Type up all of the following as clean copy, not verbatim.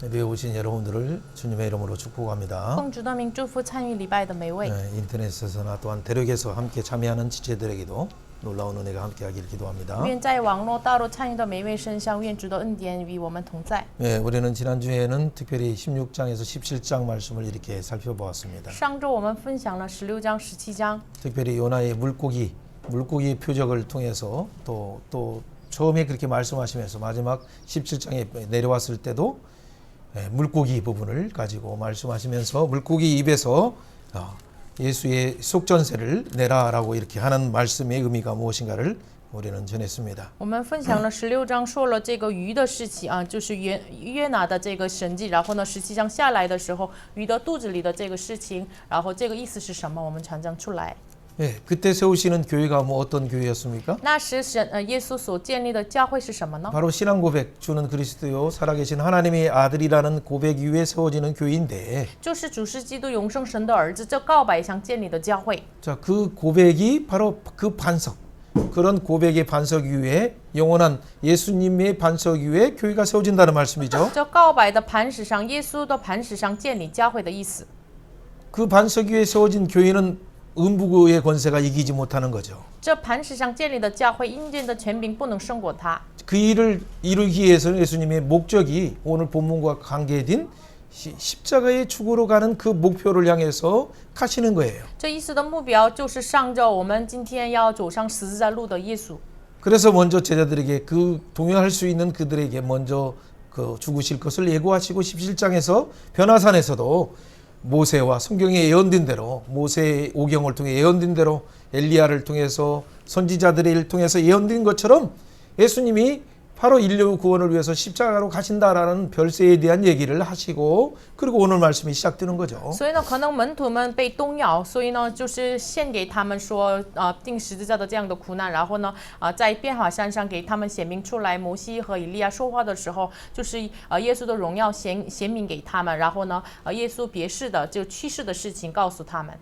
예배에 오신 여러분들을 주님의 이름으로 축복합니다. 奉主的名祝福参与礼拜的每位。 인터넷에서나 또한 대륙에서 함께 참여하는 지체들에게도 놀라운 은혜가 함께하기를 기도합니다. 愿在网络道路参与的每一位身上，愿主的恩典与我们同在。 우리는 지난주에는 특별히 16장에서 17장 말씀을 이렇게 살펴보았습니다. 上周我们分享了16章、17章， 특별히 요나의 물고기 표적을 통해서 또 처음에 그렇게 말씀하시면서 마지막 17장에 내려왔을 때도 물고기 부분을 가지고 말씀하시면서 물고기 입에서 예수의 속전세를 내라라고 이렇게 하는 말씀의 의미가 무엇인가를 우리는 전했습니다. 我们分享了16章，说了这个鱼的事情啊，就是约拿的这个神迹。然后呢，17章下来的时候，鱼的肚子里的这个事情，然后这个意思是什么？我们传讲出来。 그때 세우시는 교회가 어떤 교회였습니까? 那时耶稣所建立的教会是什么呢？ 바로 신앙 고백, 주는 그리스도요 살아계신 하나님의 아들이라는 고백 위에 세워지는 교회인데, 就是主是基督永生神的儿子，这告白上建立的教会。 자, 그 고백이 바로 그 반석, 그런 고백의 반석 위에 영원한 예수님의 반석 위에 교회가 세워진다는 말씀이죠. 这告白的磐石上，耶稣的磐石上建立教会的意思。 그 반석 위에 세워진 교회는 음부의 권세가 이기지 못하는 거죠. 这磐石上建立的教会，阴间的权柄不能胜过它。 그 일을 이루기 위해서는 예수님의 목적이 오늘 본문과 관계된 십자가의 죽으러 가는 그 목표를 향해서 가시는 거예요. 这意思的目标就是上着我们今天要走上十字架路的耶稣。 그래서 먼저 제자들에게 그 동요할 수 있는 그들에게 먼저 그 죽으실 것을 예고하시고 17장에서 변화산에서도 모세와 성경에 예언된 대로 모세의 오경을 통해 예언된 대로 엘리야를 통해서 선지자들의 일을 통해서 예언된 것처럼 예수님이 바로 인류 구원을 위해서 십자가로 가신다라는 별세에 대한 얘기를 하시고 그리고 오늘 말씀이 시작되는 거죠. 所以呢，可能门徒们被动摇，所以呢，就是献给他们说，定十字架的这样的苦难。然后呢，在变法山上给他们显明出来，摩西和以利亚说话的时候，就是耶稣的荣耀显明给他们。然后呢，耶稣别世的就去世的事情告诉他们。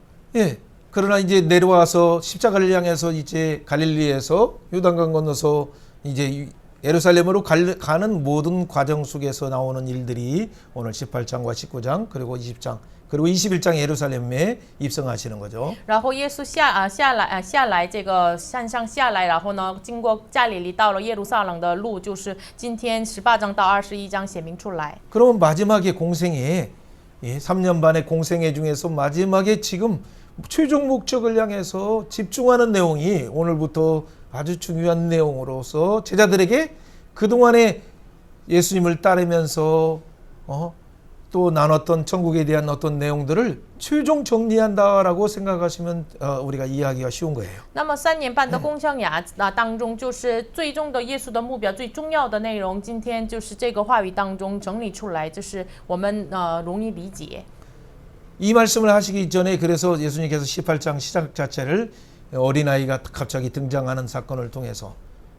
그러나 이제 내려와서 십자가를 향해서 이제 갈릴리에서 요단강 건너서 이제 예루살렘으로 가는 모든 과정 속에서 나오는 일들이 오늘 18장과 19장 그리고 20장 그리고 21장 예루살렘에 입성하시는 거죠. 然后耶稣下来这个山上下来，然后呢，经过加利利到了耶路撒冷的路，就是今天18章到21章显明出来。 그러면 마지막에 공생애 3년 반의 공생애 중에서 마지막에 지금 최종 목적을 향해서 집중하는 내용이 오늘부터 아주 중요한 내용으로서 제자들에게 그동안에 예수님을 따르면서 또 나눴던 천국에 대한 어떤 내용들을 최종 정리한다라고 생각하시면 우리가 이해하기가 쉬운 거예요. 那么3年半的公生涯当中，就是最终的耶稣的目标，最重要的内容，今天就是这个话语当中整理出来，就是我们容易理解。 이 말씀을 하시기 전에 그래서 예수님께서 18장 시작 자체를 어린아이가 갑자기 등장하는 사건을 통해서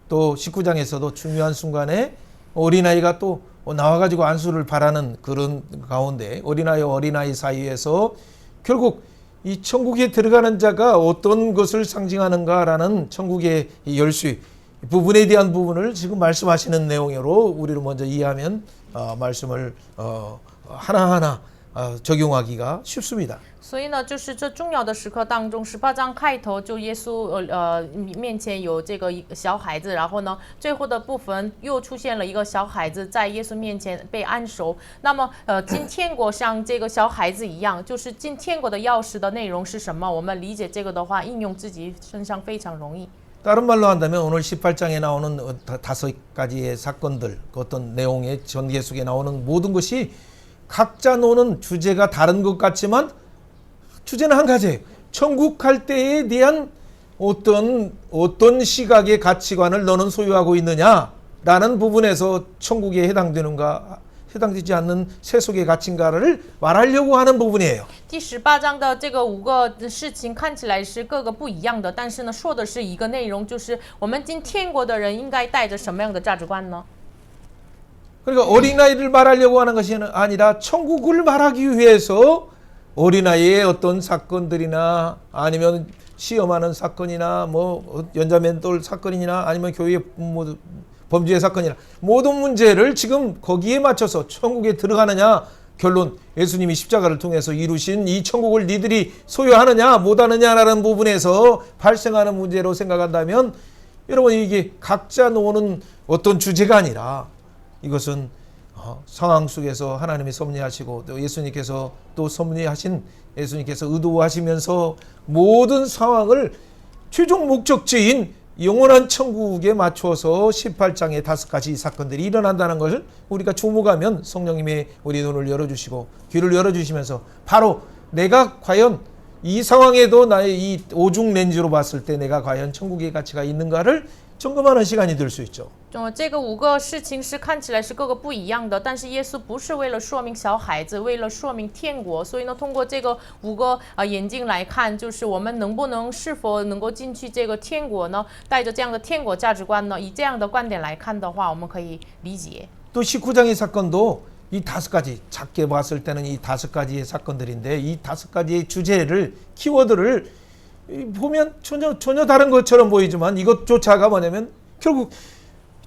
또 19장에서도 중요한 순간에 어린아이가 또 나와가지고 안수를 바라는 그런 가운데 어린아이 사이에서 결국 이 천국에 들어가는 자가 어떤 것을 상징하는가라는 천국의 열쇠 부분에 대한 부분을 지금 말씀하시는 내용으로 우리를 먼저 이해하면 말씀을 하나하나 적용하기가 쉽습니다. 所以呢，就是这重要的时刻当中，18章开头就耶稣面前有这个小孩子，然后呢，最后的部分又出现了一个小孩子在耶稣面前被安守。那么进天国像这个小孩子一样，就是进天国的钥匙的内容是什么？我们理解这个的话，应用自己身上非常容易。 다른 말로 한다면 오늘 18장에 나오는 5가지의 사건들, 어떤 내용의 전개 속에 나오는 모든 것이 각자 노는 주제가 다른 것 같지만 주제는 한 가지예요. 천국 갈 때에 대한 어떤 시각의 가치관을 너는 소유하고 있느냐라는 부분에서 천국에 해당되지 않는 세속의 가치인가를 말하려고 하는 부분이에요. 第18章的这个5个事情看起来是各个不一样的，但是呢，说的是一个内容，就是我们进天国的人应该带着什么样的价值观呢？ 그러니까 어린아이를 말하려고 하는 것이 아니라 천국을 말하기 위해서 어린아이의 어떤 사건들이나 아니면 시험하는 사건이나 뭐 연자면돌 사건이나 아니면 교회 범죄의 사건이나 모든 문제를 지금 거기에 맞춰서 천국에 들어가느냐, 결론 예수님이 십자가를 통해서 이루신 이 천국을 니들이 소유하느냐 못하느냐라는 부분에서 발생하는 문제로 생각한다면, 여러분 이게 각자 노는 어떤 주제가 아니라 이것은 상황 속에서 하나님이 섭리하시고 또 예수님께서 또 섭리하신, 예수님께서 의도하시면서 모든 상황을 최종 목적지인 영원한 천국에 맞춰서 18장의 5가지 사건들이 일어난다는 것을 우리가 주목하면 성령님의 우리 눈을 열어주시고 귀를 열어주시면서 바로 내가 과연 이 상황에도 나의 이 오중 렌즈로 봤을 때 내가 과연 천국의 가치가 있는가를 점검하는 시간이 될 수 있죠. 这个5个事情是看起来是各个不一样的，但是耶稣不是为了说明小孩子，为了说明天国，所以呢，通过这个5个眼睛来看，就是我们能不能是否能够进去这个天国呢？带着这样的天国价值观呢，以这样的观点来看的话，我们可以理解。 또 19장의 사건도 이 5가지, 작게 봤을 때는 이 5가지의 사건들인데 이 5가지의 주제를, 키워드를 보면 전혀 다른 것처럼 보이지만 이것조차가 뭐냐면 결국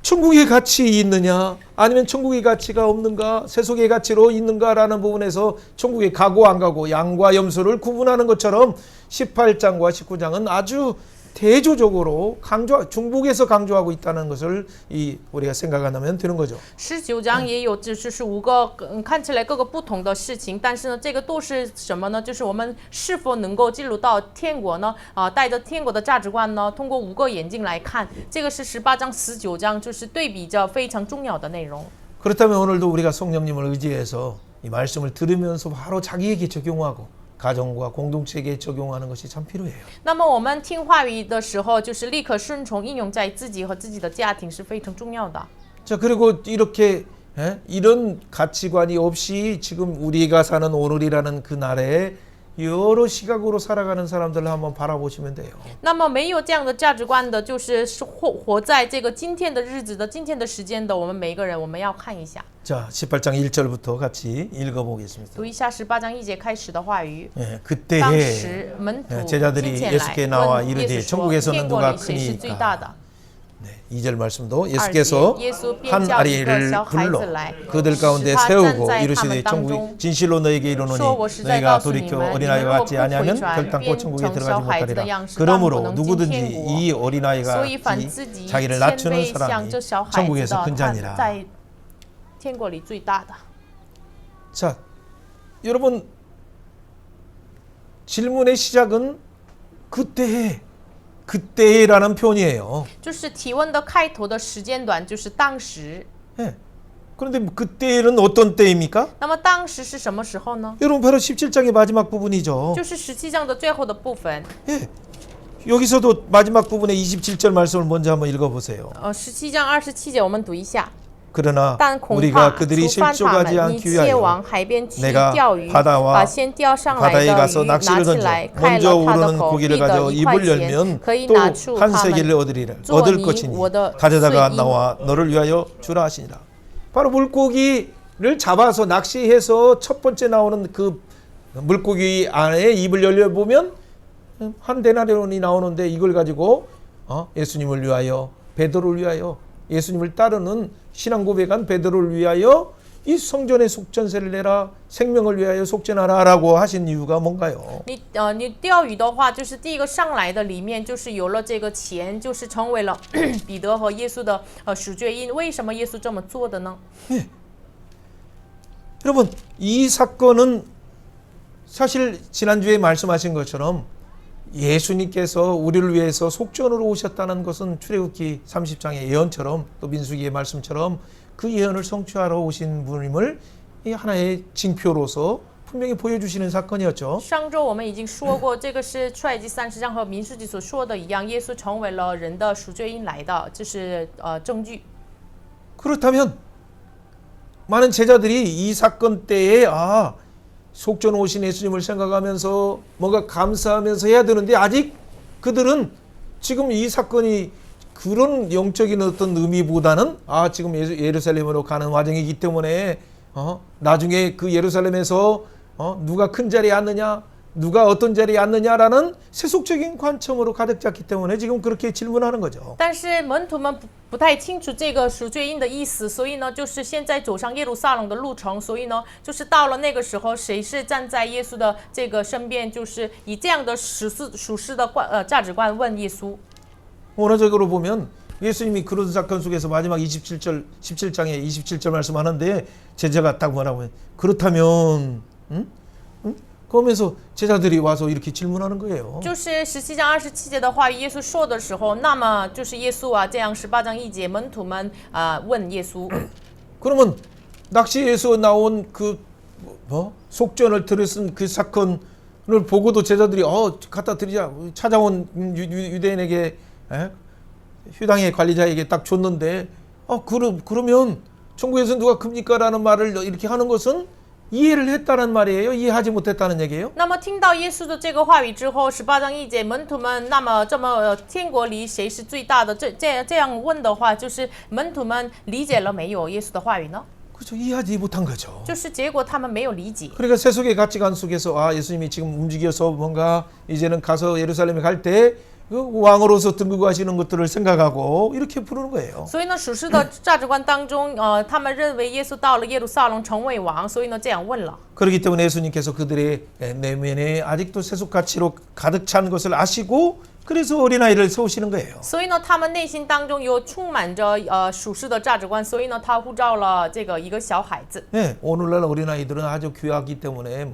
천국의 가치 있느냐 아니면 천국의 가치가 없는가, 세속의 가치로 있는가라는 부분에서 천국에 가고 안 가고 양과 염소를 구분하는 것처럼 18장과 19장은 아주 대조적으로 중국에서 강조하고 있다는 것을 우리가 생각한다면 되는 거죠. 19章也有就是5个看起来各个不同的事情，但是呢，这个都是什么呢？就是我们是否能够进入到天国呢？带着天国的价值观呢，通过5个眼睛来看，这个是18章、19章，就是对比着非常重要的内容。 그렇다면 오늘도 우리가 성령님을 의지해서 이 말씀을 들으면서 바로 자기에게 적용하고 가정과 공동체에게 적용하는 것이 참 필요해요. 那么我们听话语的时候，就是立刻顺从应用在自己和自己的家庭是非常重要的。 자, 그리고 이렇게 이런 가치관이 없이 지금 우리가 사는 오늘이라는 그 날에 여러 시각으로 살아가는 사람들을 한번 바라보시면 돼요. 那么没有这样的价值观的，就是活在这个今天的日子的今天的时间的，我们每一个人，我们要看一下。 자, 18장 1절부터 같이 읽어보겠습니다. 读一下18章1节开始的话语。 예, 当 그때에 时门徒 제자들이 进前 예수께 来 나와 问 이르되 耶稣说： 천국에서는 天国 누가 里谁是最大的？ 네, 2절 말씀도 2节 예수께서 耶稣便 한 叫一个 아리를 小孩 불러 子来， 그들 가운데 使他站 세우고 在他 이르시되 们当 천국이 中， 진실로 너에게 说 이르노니 我实在 너희가 告诉你 돌이켜 们，你们 어린아이와 若不 같지 回 아니하면 转， 결단코 变 천국에 成 들어가지 小孩子的 못하리라. 样式，当不 그러므로 能进 누구든지 天国。 이 어린아이가 所以凡自己 자기를 谦 낮추는 卑像 사람이 这小孩子 천국에서 的， 큰 他 자니라. 在天国里最大的。 자, 여러분 질문의 시작은 그때라는 표현이에요. 就是提问的开头的时间段就是当时。 예. 그런데 그때는 어떤 때입니까? 那么当时是什么时候呢？ 여러분 바로 17장의 마지막 부분이죠. 就是17章的最后的部分。 예. 여기서도 마지막 부분에 27절 말씀을 먼저 한번 읽어보세요. 17章27节我们读一下。 그러나 但恐 우리가 怕 그들이 触犯他 실족하지 们，你 않기 切 위하여 往海边去 내가 钓鱼， 바다와 把先钓上来 바다에 的 가서 鱼拿 낚시를 起 던져 来，开 먼저 了它的 우러는 口， 고기를 立得 가져 1块 입을 钱， 열면 可以 또 拿出 한 它 세겔을 们 얻으리라. 做 얻을 你 것이니 我的 가져다가 碎银。 나와 너를 위하여 주라 하시니라. 바로 물고기를 잡아서 낚시해서 첫 번째 나오는 그 물고기 안에 입을 열려 보면 한 데나리온이 나오는데 이걸 가지고 예수님을 위하여, 베드로를 위하여, 예수님을 따르는 신앙 고백한 베드로를 위하여 이 성전에 속전세를 내라, 생명을 위하여 속전하라라고 하신 이유가 뭔가요? 你钓鱼的话，就是第一个上来的里面就是有了这个钱，就是成为了彼得和耶稣的赎罪印。为什么耶稣这么做的呢？ 여러분 이 사건은 사실 지난주에 말씀하신 것처럼 예수님께서 우리를 위해서 속전으로 오셨다는 것은 출애굽기 30장의 예언처럼 또 민수기의 말씀처럼 그 예언을 성취하러 오신 분임을 하나의 징표로서 분명히 보여주시는 사건이었죠. 上周我们已经说过，这个是出埃及30章和民数记所说的一样，耶稣成为了人的赎罪印来的，这是证据。 그렇다면 많은 제자들이 이 사건 때에 속전 오신 예수님을 생각하면서 뭔가 감사하면서 해야 되는데 아직 그들은 지금 이 사건이 그런 영적인 어떤 의미보다는 지금 예루살렘으로 가는 과정이기 때문에 나중에 그 예루살렘에서 누가 큰 자리에 앉느냐, 누가 어떤 자리에 앉느냐라는 세속적인 관점으로 가득 찼기 때문에 지금 그렇게 질문하는 거죠. 但是门徒们不太清楚这个赎罪印的意思，所以呢，就是现在走上耶路撒冷的路程，所以呢，就是到了那个时候，谁是站在耶稣的这个身边，就是以这样的属世的价值观问耶稣。 원어적으로 보면 예수님이 그런 사건 속에서 마지막 17장에 27절 말씀하는데 제자가 딱 뭐라고 해요? 그렇다면 그러면서 제자들이 와서 이렇게 질문하는 거예요. 就是17章27节的话语，耶稣说的时候，那么就是耶稣啊，这样18章1节，门徒们问耶稣。 그러면 낚시에서 나온 그 속전을 들었은 그 사건을 보고도 제자들이 갖다 드리자 찾아온 유대인에게 휴당의 관리자에게 딱 줬는데 그러면 천국에서 누가 큽니까라는 말을 이렇게 하는 것은 이해를 했다는 말이에요? 이해하지 못했다는 얘기예요? 那么听到耶稣的这个话语之后，18章1节，门徒们那么这么天国里谁是最大的？这样问的话，就是门徒们理解了没有耶稣的话语呢？ 그렇죠. 이해하지 못한 거죠. 就是结果他们没有理解。 그러니까 세속의 가치관 속에서 예수님이 지금 움직여서 뭔가 이제는 가서 예루살렘에 갈 때 그 왕으로서 등극 하시는 것들을 생각하고 이렇게 부르는 거예요. 所以呢，属世的价值观当中，他们认为耶稣到了耶路撒冷成为王，所以呢这样问了。 그렇기 때문에 예수님께서 그들의 내면에 아직도 세속 가치로 가득 찬 것을 아시고 그래서 어린아이를 세우시는 거예요. 所以呢，他们内心当中有充满着属世的价值观，所以呢，他呼召了这个一个小孩子。 네, 오늘날 어린아이들은 아주 귀하기 때문에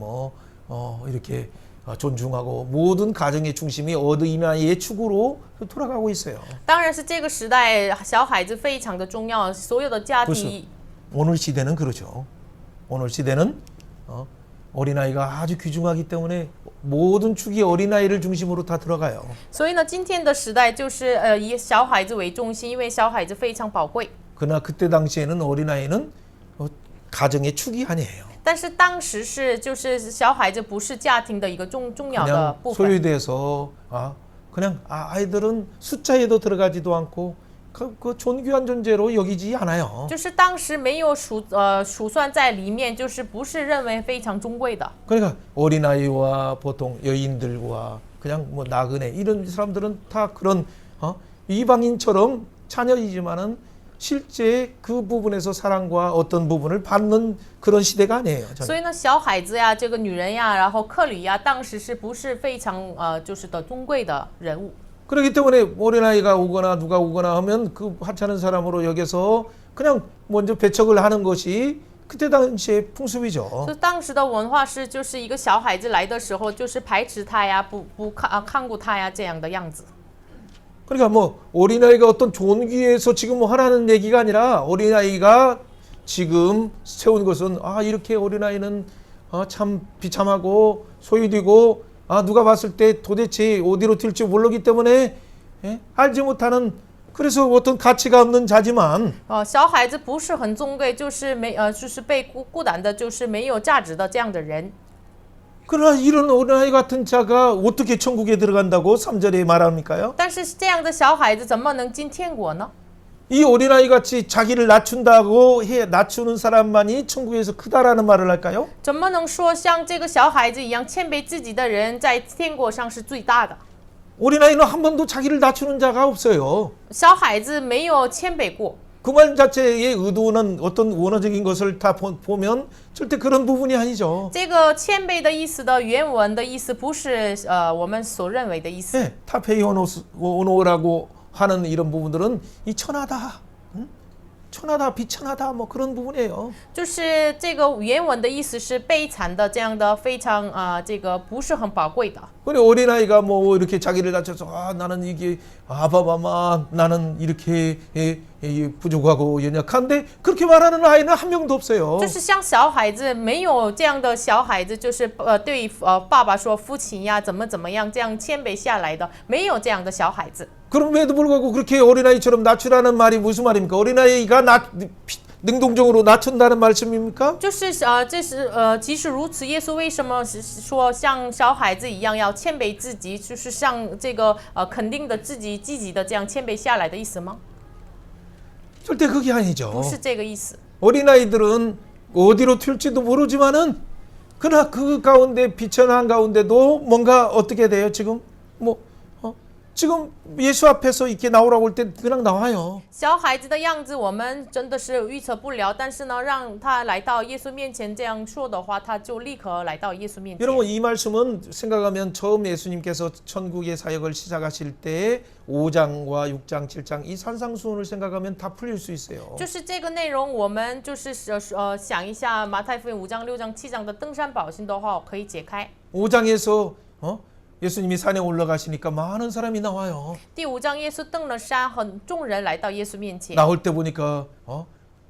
이렇게 존중하고 모든 가정의 중심이 어린아이의 축으로 돌아가고 있어요. 当然是这个时代，小孩子非常的重要，所有的家 그래서 庭。 오늘 시대는 그러죠. 오늘 시대는 어린아이가 아주 귀중하기 때문에 모든 축이 어린아이를 중심으로 다 들어가요. 所以呢，今天的时代就是以小孩子为中心，因为小孩子非常宝贵。 그러나 그때 당시에는 어린아이는 가정의 축이 아니에요. 但是当时就是小孩子不是家庭的一个重要的 그냥 部分。 소유돼서 그냥 아이들은 숫자에도 들어가지도 않고 그 존귀한 존재로 여기지 않아요. 就是当时没有数算在里面，就是不是认为非常尊贵的。 그러니까 어린아이와 보통 여인들과 그냥 나그네 이런 사람들은 다 그런 이방인처럼 자녀이지만은 실제 그 부분에서 사랑과 어떤 부분을 받는 그런 시대가 아니에요. 所以呢，小孩子呀，这个女人呀，然后客旅呀，当时是不是非常就是的尊贵的人物？ 그렇기 때문에 어린아이가 오거나 누가 오거나 하면 그 하찮은 사람으로 여겨서 그냥 먼저 배척을 하는 것이 그때 당시의 풍습이죠. 所以当时的文化是，就是一个小孩子来的时候，就是排斥他呀，不看顾他呀，这样的样子。 그러니까 어린아이가 어떤 존귀에서 지금 하라는 얘기가 아니라 어린아이가 지금 세운 것은 이렇게 어린아이는 참 비참하고 소유되고 누가 봤을 때 도대체 어디로 튈지 모르기 때문에 알지 못하는 그래서 어떤 가치가 없는 자지만 小孩子不是很尊贵，就是就是被孤单的，就是没有价值的这样的人。 그러나 이런 어린아이 같은 자가 어떻게 천국에 들어간다고 3절에 말합니까요? 但是这样的小孩子怎么能进天国呢？ 이 어린아이 같이 자기를 낮춘다고 낮추는 사람만이 천국에서 크다라는 말을 할까요? 怎么能说像这个小孩子一样谦卑自己的人在天国上是最大的？ 어린아이는 한 번도 자기를 낮추는 자가 없어요. 小孩子没有谦卑过。 그 말 자체의 의도는 어떤 원어적인 것을 다 보면 절대 그런 부분이 아니죠. 这个谦卑的意思的原文的意思不是我们所认为的意思。 네, 타페이오노라고 하는 이런 부분들은 이 천하다, 천하다, 비천하다 그런 부분이에요. 就是这个原文的意思是悲惨的，这样的非常这个不是很宝贵的。 그래 어린아이가 이렇게 자기를 낮춰서 나는 이게 아바마마 나는 이렇게 부족하고 연약한데 그렇게 말하는 아이는 한 명도 없어요. 就是像小孩子没有这样的小孩子，就是对爸爸说父亲呀怎么样这样谦卑下来的，没有这样的小孩子。 그럼에도 불구하고 그렇게 어린아이처럼 낮추라는 말이 무슨 말입니까? 어린아이가 능동적으로 낮춘다는 말씀입니까? 就是即使如此，耶稣为什么说像小孩子一样要谦卑自己，就是像这个肯定的自己积极的这样谦卑下来的意思吗？ 절대 그게 아니죠. 不是这个意思。 어린아이들은 어디로 튈지도 모르지만은 그러나 그 가운데 비천한 가운데도 뭔가 어떻게 돼요? 지금 지금 예수 앞에서 이렇게 나오라고 할 때 그냥 나와요. 小孩子的样子我们真的是预测不了，但是呢，让他来到耶稣面前这样说的话，他就立刻来到耶稣面前。 여러분 이 말씀은 생각하면 처음 예수님께서 천국의 사역을 시작하실 때 5장과 6장, 7장 이 산상수훈을 생각하면 다 풀릴 수 있어요. 就是这个内容，我们就是想一下马太福音5章、6章、7章的登山宝训的话，可以解开。 5장에서 예수님이 산에 올라가시니까 많은 사람이 나와요. 第5章，耶稣登了山，众人来到耶稣面前。 나올 때 보니까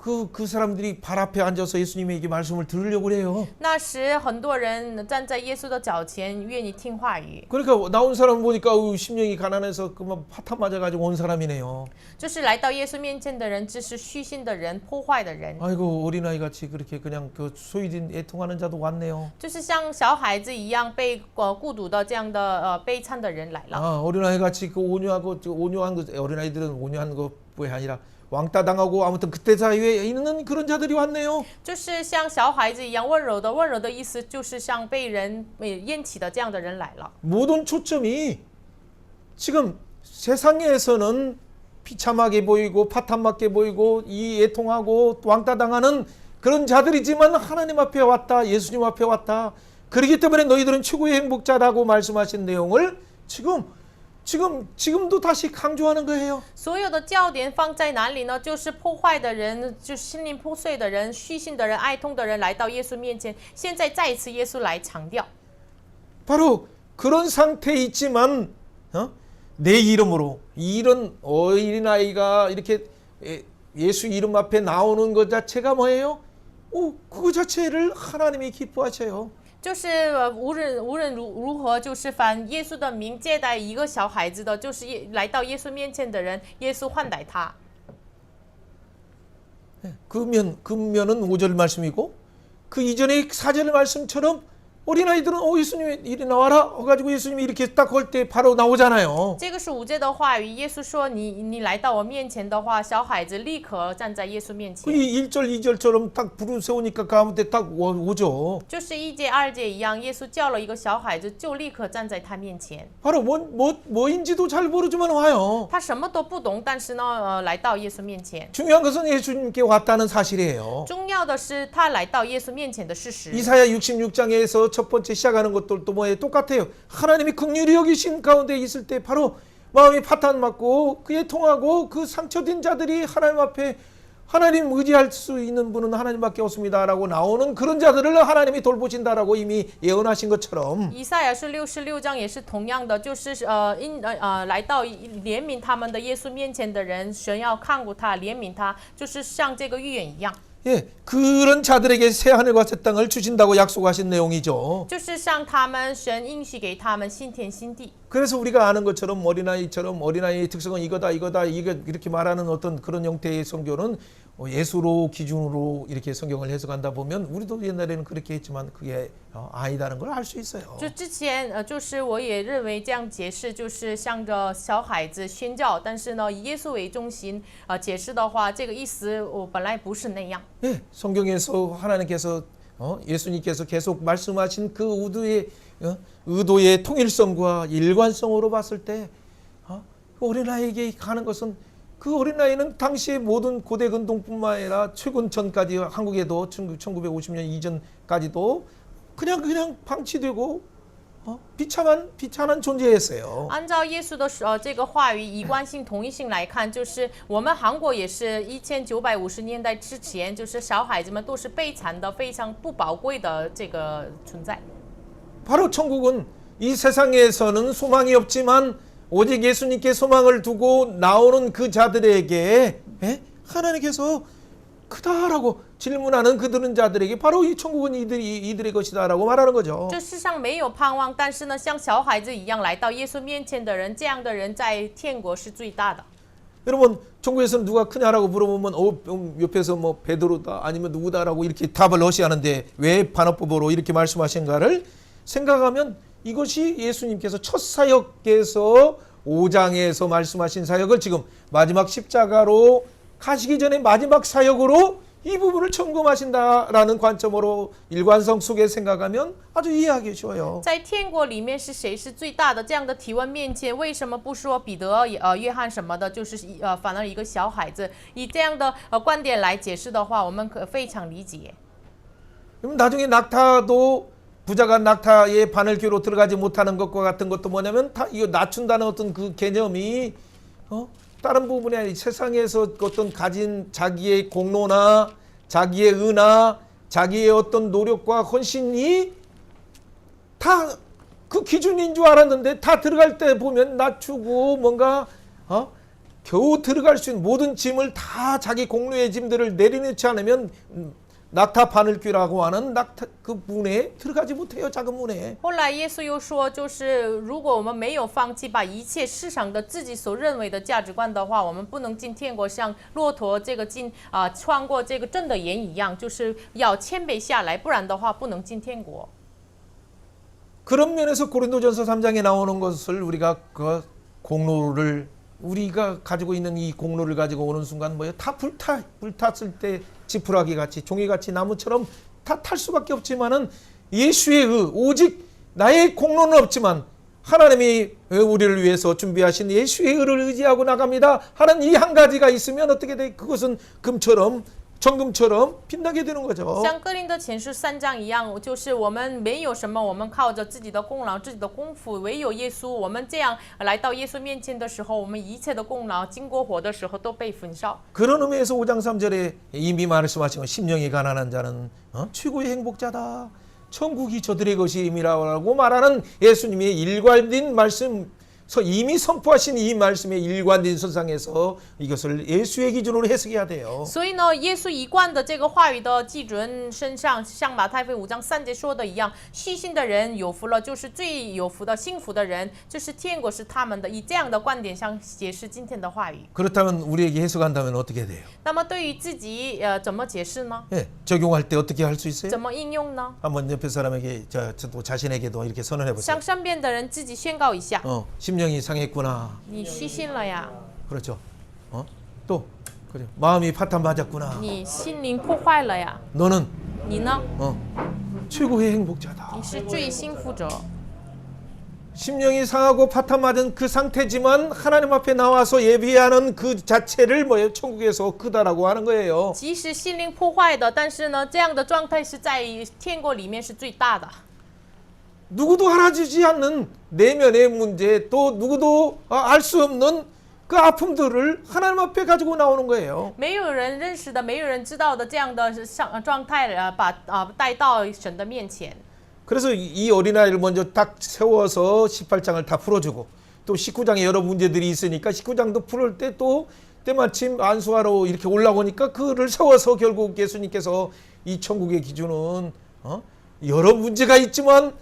그 사람들이 발 앞에 앉아서 예수님에게 말씀을 들으려고 그래요. 那时很多人站在耶稣的脚前，愿意听话语。 그러니까 나온 사람 보니까 심령이 가난해서 그만 파탄 맞아가지고 온 사람이네요. 就是来到耶稣面前的人，只是虚心的人、破坏的人， 아이고 어린아이 같이 그렇게 그냥 그 소유된 애통하는 자도 왔네요. 就是像小孩子一样被孤独的这样的悲惨的人来了。 어린아이 같이 그 온유하고 온유한 거 어린아이들은 온유한 것뿐이 아니라 왕따 당하고 아무튼 그때 사이에 있는 그런 자들이 왔네요. 就是像小孩子一样温柔的，温柔的意思就是像被人厌弃的这样的人来了。 모든 초점이 지금 세상에서는 비참하게 보이고 파탄맞게 보이고 이 애통하고 왕따 당하는 그런 자들이지만 하나님 앞에 왔다, 예수님 앞에 왔다. 그렇기 때문에 너희들은 최고의 행복자라고 말씀하신 내용을 지금도 다시 강조하는 거예요. 所有的焦点放在哪里呢？就是破坏的人，就是心灵破碎的人、虚心的人、爱痛的人来到耶稣面前。现在再一次，耶稣来强调， 바로 그런 상태에 있지만 내 이름으로 이런 어린아이가 이렇게 예수 이름 앞에 나오는 것 자체가 뭐예요? 그거 자체를 하나님이 기뻐하셔요. 就是无论如何，就是凡耶稣的名接待一个小孩子的，就是来到耶稣面前的人，耶稣换待他。 그 면은 5절 말씀이고 그 이전의 4절 말씀처럼 어린아이들은 예수님이 이리 나와라 해가지고 예수님이 이렇게 딱 걸 때 바로 나오잖아요. 这个是5节的话语，耶稣说你来到我面前的话，小孩子立刻站在耶稣面前。 이 1절 2절처럼 딱 부르 세우니까 가운데 딱 오죠. 就是1节2节一样，耶稣叫了一个小孩子，就立刻站在他面前。 바로 뭐인지도 잘 모르지만 와요. 他什么都不懂，但是呢，来到耶稣面前。 중요한 것은 예수님께 왔다는 사실이에요. 重要的是他来到耶稣面前的事实。 이사야 66장에서 첫 번째 시작하는 것들도 뭐예요? 똑같아요. 하나님이 긍휼히 여기신 가운데 있을 때 바로 마음이 파탄 맞고 그에 통하고 그 상처된 자들이 하나님 앞에 하나님 의지할 수 있는 분은 하나님밖에 없습니다라고 나오는 그런 자들을 하나님이 돌보신다라고 이미 예언하신 것처럼 以赛亚是66章也是同样的，就是来到怜悯他们的耶稣面前的人，神要看顾他，怜悯他，就是像这个预言一样。 예, 그런 자들에게 새 하늘과 새 땅을 주신다고 약속하신 내용이죠. 就是像他们神应许给他们新天新地。 그래서 우리가 아는 것처럼 어린아이의 특성은 이거다 이렇게 말하는 어떤 그런 형태의 성경은 예수로 기준으로 이렇게 성경을 해석한다 보면 우리도 옛날에는 그렇게 했지만 그게 아니다는 걸 알 수 있어요. 就之前就是我也认为这样解释就是向着小孩子宣教，但是呢以耶稣为中心解释的话，这个意思我本来不是那样。 예, 성경에서 하나님께서 예수님께서 계속 말씀하신 그 의도의 통일성과 일관성으로 봤을 때 그 어린아이에게 가는 것은 그 어린아이는 당시의 모든 고대 근동뿐만 아니라 최근 전까지 한국에도 1950년 이전까지도 그냥 방치되고 비참한 존재였어요. 按照耶稣的这个话语一贯性、统一性来看，就是我们韩国也是1950年代之前，就是小孩子们都是悲惨的、非常不宝贵的这个存在。 바로 천국은 이 세상에서는 소망이 없지만 오직 예수님께 소망을 두고 나오는 그 자들에게 하나님께서 크다라고 질문하는 그들은 자들에게 바로 이 천국은 이들의 것이다라고 말하는 거죠. 这世上没有盼望，但是呢，像小孩子一样来到耶稣面前的人，这样的人在天国是最大的。 여러분 천국에서는 누가 크냐라고 물어보면 옆에서 뭐 베드로다 아니면 누구다라고 이렇게 답을 러시하는데 왜 반어법으로 이렇게 말씀하신가를 생각하면 이것이 예수님께서 첫 사역에서 5장에서 말씀하신 사역을 지금 마지막 십자가로 가시기 전에 마지막 사역으로 이 부분을 점검하신다라는 관점으로 일관성 속에 생각하면 아주 이해하기 쉬워요. 在天国里面是谁是最大的这样的提问面前，为什么不说彼得、约翰什么的，就是反而一个小孩子？以这样的观点来解释的话，我们可非常理解。 그럼 나중에 낙타도 부자가 낙타의 바늘귀로 들어가지 못하는 것과 같은 것도 뭐냐면 다 이거 낮춘다는 어떤 그 개념이 다른 부분이 아니라 세상에서 어떤 가진 자기의 공로나 자기의 의나 자기의 어떤 노력과 헌신이 다 그 기준인 줄 알았는데 다 들어갈 때 보면 낮추고 뭔가 겨우 들어갈 수 있는 모든 짐을 다 자기 공로의 짐들을 내려놓지 않으면 낙타 바늘귀라고 하는 낙타 그 문에 들어가지 못해요. 작은 문에. 后来耶稣又说，就是如果我们没有放弃把一切世上的自己所认为的价值观的话，我们不能进天国，像骆驼这个穿过这个针的眼一样，就是要谦卑下来，不然的话不能进天国。 그런 면에서 고린도전서 3장에 나오는 것을 우리가 그 공로를 우리가 가지고 있는 이 공로를 가지고 오는 순간 뭐예요? 다 불탔을 때 지푸라기 같이 종이같이 나무처럼 다 탈 수밖에 없지만은 예수의 오직 나의 공로는 없지만 하나님이 우리를 위해서 준비하신 예수의 의를 의지하고 나갑니다 하는 이 한 가지가 있으면 어떻게 돼? 그것은 금처럼 정금처럼 빛나게 되는 거죠. 像哥林多前书3章一样，就是我们没有什么，我们靠着自己的功劳、自己的功夫，唯有耶稣。我们这样来到耶稣面前的时候，我们一切的功劳经过火的时候都被焚烧。 그런 의미에서 5장 3절에 이미 말씀하신 것 심령이 가난한 자는 최고의 행복자다. 천국이 저들의 것임이라고 말하는 예수님의 일관된 말씀 이미 선포하신 이 말씀의 일관된 선상에서 이것을 예수의 기준으로 해석해야 돼요. 所以呢，耶稣一贯的这个话语的基准身上，像马太福音5章3节说的一样，细心的人有福了，就是最有福的、幸福的人，就是天国是他们的。以这样的观点上解释今天的话语。 그렇다면 우리에게 해석한다면 어떻게 돼요? 那么对于自己怎么解释呢？ 예, 적용할 때 어떻게 할 수 있어요? 怎么应用呢？ 한번 옆에 사람에게 또 자신에게도 이렇게 선언해 보세요. 向身边的人自己宣告一下。 심령이 상했구나. 你虚心了呀， 그렇죠. 또 그래 마음이 파탄 맞았구나. 你心灵破坏了呀， 너는 你呢？ 최고의 행복자다. 你是最幸福者。 심령이 상하고 파탄 맞은 그 상태지만 하나님 앞에 나와서 예배하는 그 자체를 뭐예요? 천국에서 크다라고 하는 거예요. 即使心灵破坏的，但是呢，这样的状态是在天国里面是最大的。 누구도 알아주지 않는 내면의 문제 또 누구도 알 수 없는 그 아픔들을 하나님 앞에 가지고 나오는 거예요. 没有人认识的，没有人知道的这样的状态，带到神的面前。 그래서 이 어린아이를 먼저 딱 세워서 18장을 다 풀어주고 또 19장에 여러 문제들이 있으니까 19장도 풀을 때 또 때마침 안수하러 이렇게 올라오니까 그를 세워서 결국 예수님께서 이 천국의 기준은 여러 문제가 있지만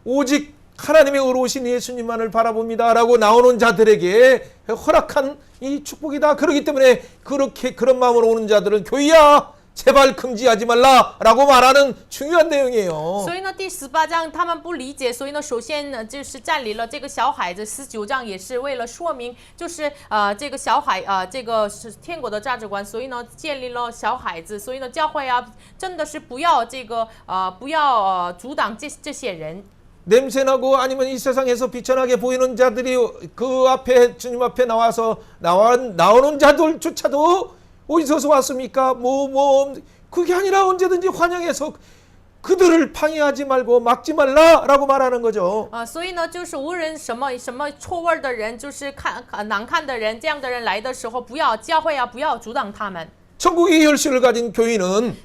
오직 하나님의 의로우신 예수님만을 바라봅니다 라고 나오는 자들에게 허락한 이 축복이다. 그렇기 때문에 그런 마음으로 오는 자들은 교회야 제발 금지하지 말라라고 말하는 중요한 내용이에요. 所以呢，第18章他们不理解，所以呢，首先呢就是占领了这个小孩子。19章也是为了说明，就是这个小孩这个是天国的价值观，所以呢建立了小孩子。所以呢，教会啊，真的是不要不要阻挡这些人。 냄새나고 아니면 이 세상에서 비천하게 보이는 자들이 그 앞에 주님 앞에 나와서 나오는 자들조차도 어디서 왔습니까? 그게 아니라 언제든지 환영해서 그들을 방해하지 말고 막지 말라라고 말하는 거죠. 所以呢，就是无论什么臭味的人，就是难看的人，这样的人来的时候，不要教会啊，不要阻挡他们。 천국의 열쇠를 가진 교인은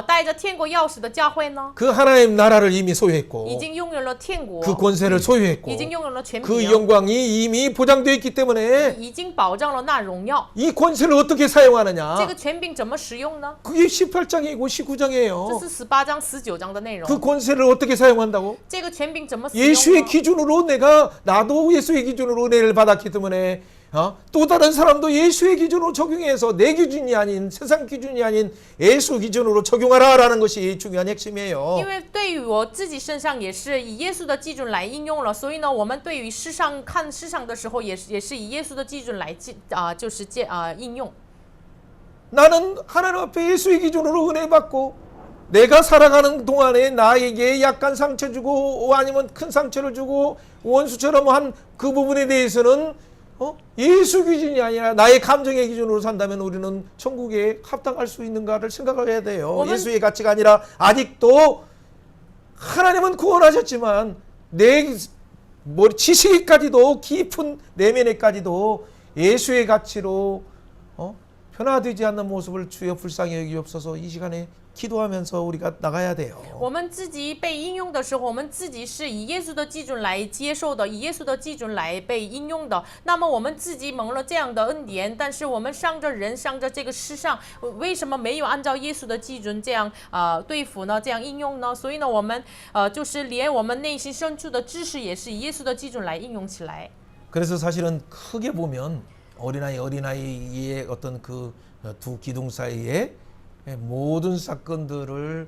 带着天国钥匙的教会呢， 그 하나님 나라를 이미 소유했고 已经拥有了天国， 그 권세를 소유했고 已经拥有了权 그 柄， 영광이 이미 보장되어 있기 때문에 已经保障了那荣耀。 이 권세를 어떻게 사용하느냐 这个权柄怎么使用呢？ 그게 18장이고 19장이에요. 这是18章、19章的内容。 그 권세를 어떻게 사용한다고? 这个权柄怎么使用 예수의 呢？ 기준으로 나도 예수의 기준으로 은혜를 받았기 때문에 또 다른 사람도 예수의 기준으로 적용해서 내 기준이 아닌 세상 기준이 아닌 예수 기준으로 적용하라라는 것이 중요한 핵심이에요. 因为对于我自己身上也是以耶稣的基准来应用了，所以呢，我们对于看世上的时候，也是以耶稣的基准来应用。 나는 하나님 앞에 예수의 기준으로 은혜 받고 내가 살아가는 동안에 나에게 약간 상처 주고 아니면 큰 상처를 주고 원수처럼 한 그 부분에 대해서는 예수 기준이 아니라 나의 감정의 기준으로 산다면 우리는 천국에 합당할 수 있는가를 생각을 해야 돼요. 예수의 가치가 아니라 아직도 하나님은 구원하셨지만 내 지식까지도 깊은 내면에까지도 예수의 가치로 변화되지 않는 모습을 주여 불쌍히 여기옵소서. 이 시간에 기도하면서 우리가 나가야 돼요. 我们自己被应用的时候，我们自己是以耶稣的基准来接受的，以耶稣的基准来被应用的。那么我们自己蒙了这样的恩典，但是我们上着人，上着这个世上，为什么没有按照耶稣的基准这样对付呢？这样应用呢？所以呢，我们就是连我们内心深处的知识也是以耶稣的基准来应用起来。 그래서 사실은 크게 보면 어린아이의 어떤 그 두 기둥 사이에 모든 사건들을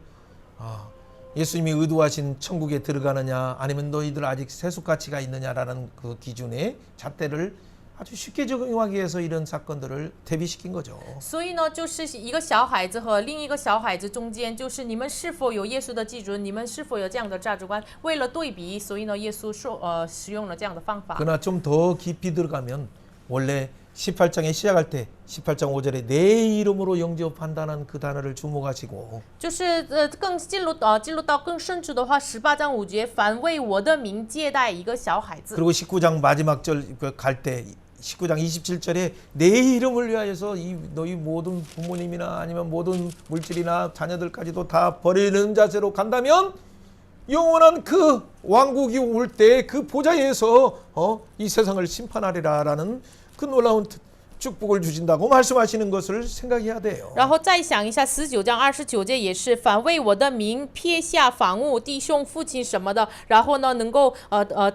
예수님이 의도하신 천국에 들어가느냐 아니면 너희들 아직 세속 가치가 있느냐라는 그 기준의 잣대를 아주 쉽게 적용하기 위해서 이런 사건들을 대비시킨 거죠. 所以呢，就是一个小孩子和另一个小孩子中间，就是你们是否有耶稣的基准，你们是否有这样的价值观，为了对比，所以呢，耶稣使用了这样的方法。 그러나 좀 더 깊이 들어가면 원래 18장에 시작할 때 18장 5절에 내 이름으로 영접한다는 그 단어를 주목하시고 就是更进入到更深处的话，18章5节，凡为我的名接待一个小孩子。 그리고 19장 마지막 절 갈 때 19장 27절에 내 이름을 위하여서 너희 모든 부모님이나 아니면 모든 물질이나 자녀들까지도 다 버리는 자세로 간다면 영원한 그 왕국이 올 때 그 보좌에서 이 세상을 심판하리라라는 그 놀라운 축복을 주신다고 말씀하시는 것을 생각해야 돼요. 然后再想一下19章29节也是，凡为我的名撇下房屋、弟兄、父亲什么的，然后呢能够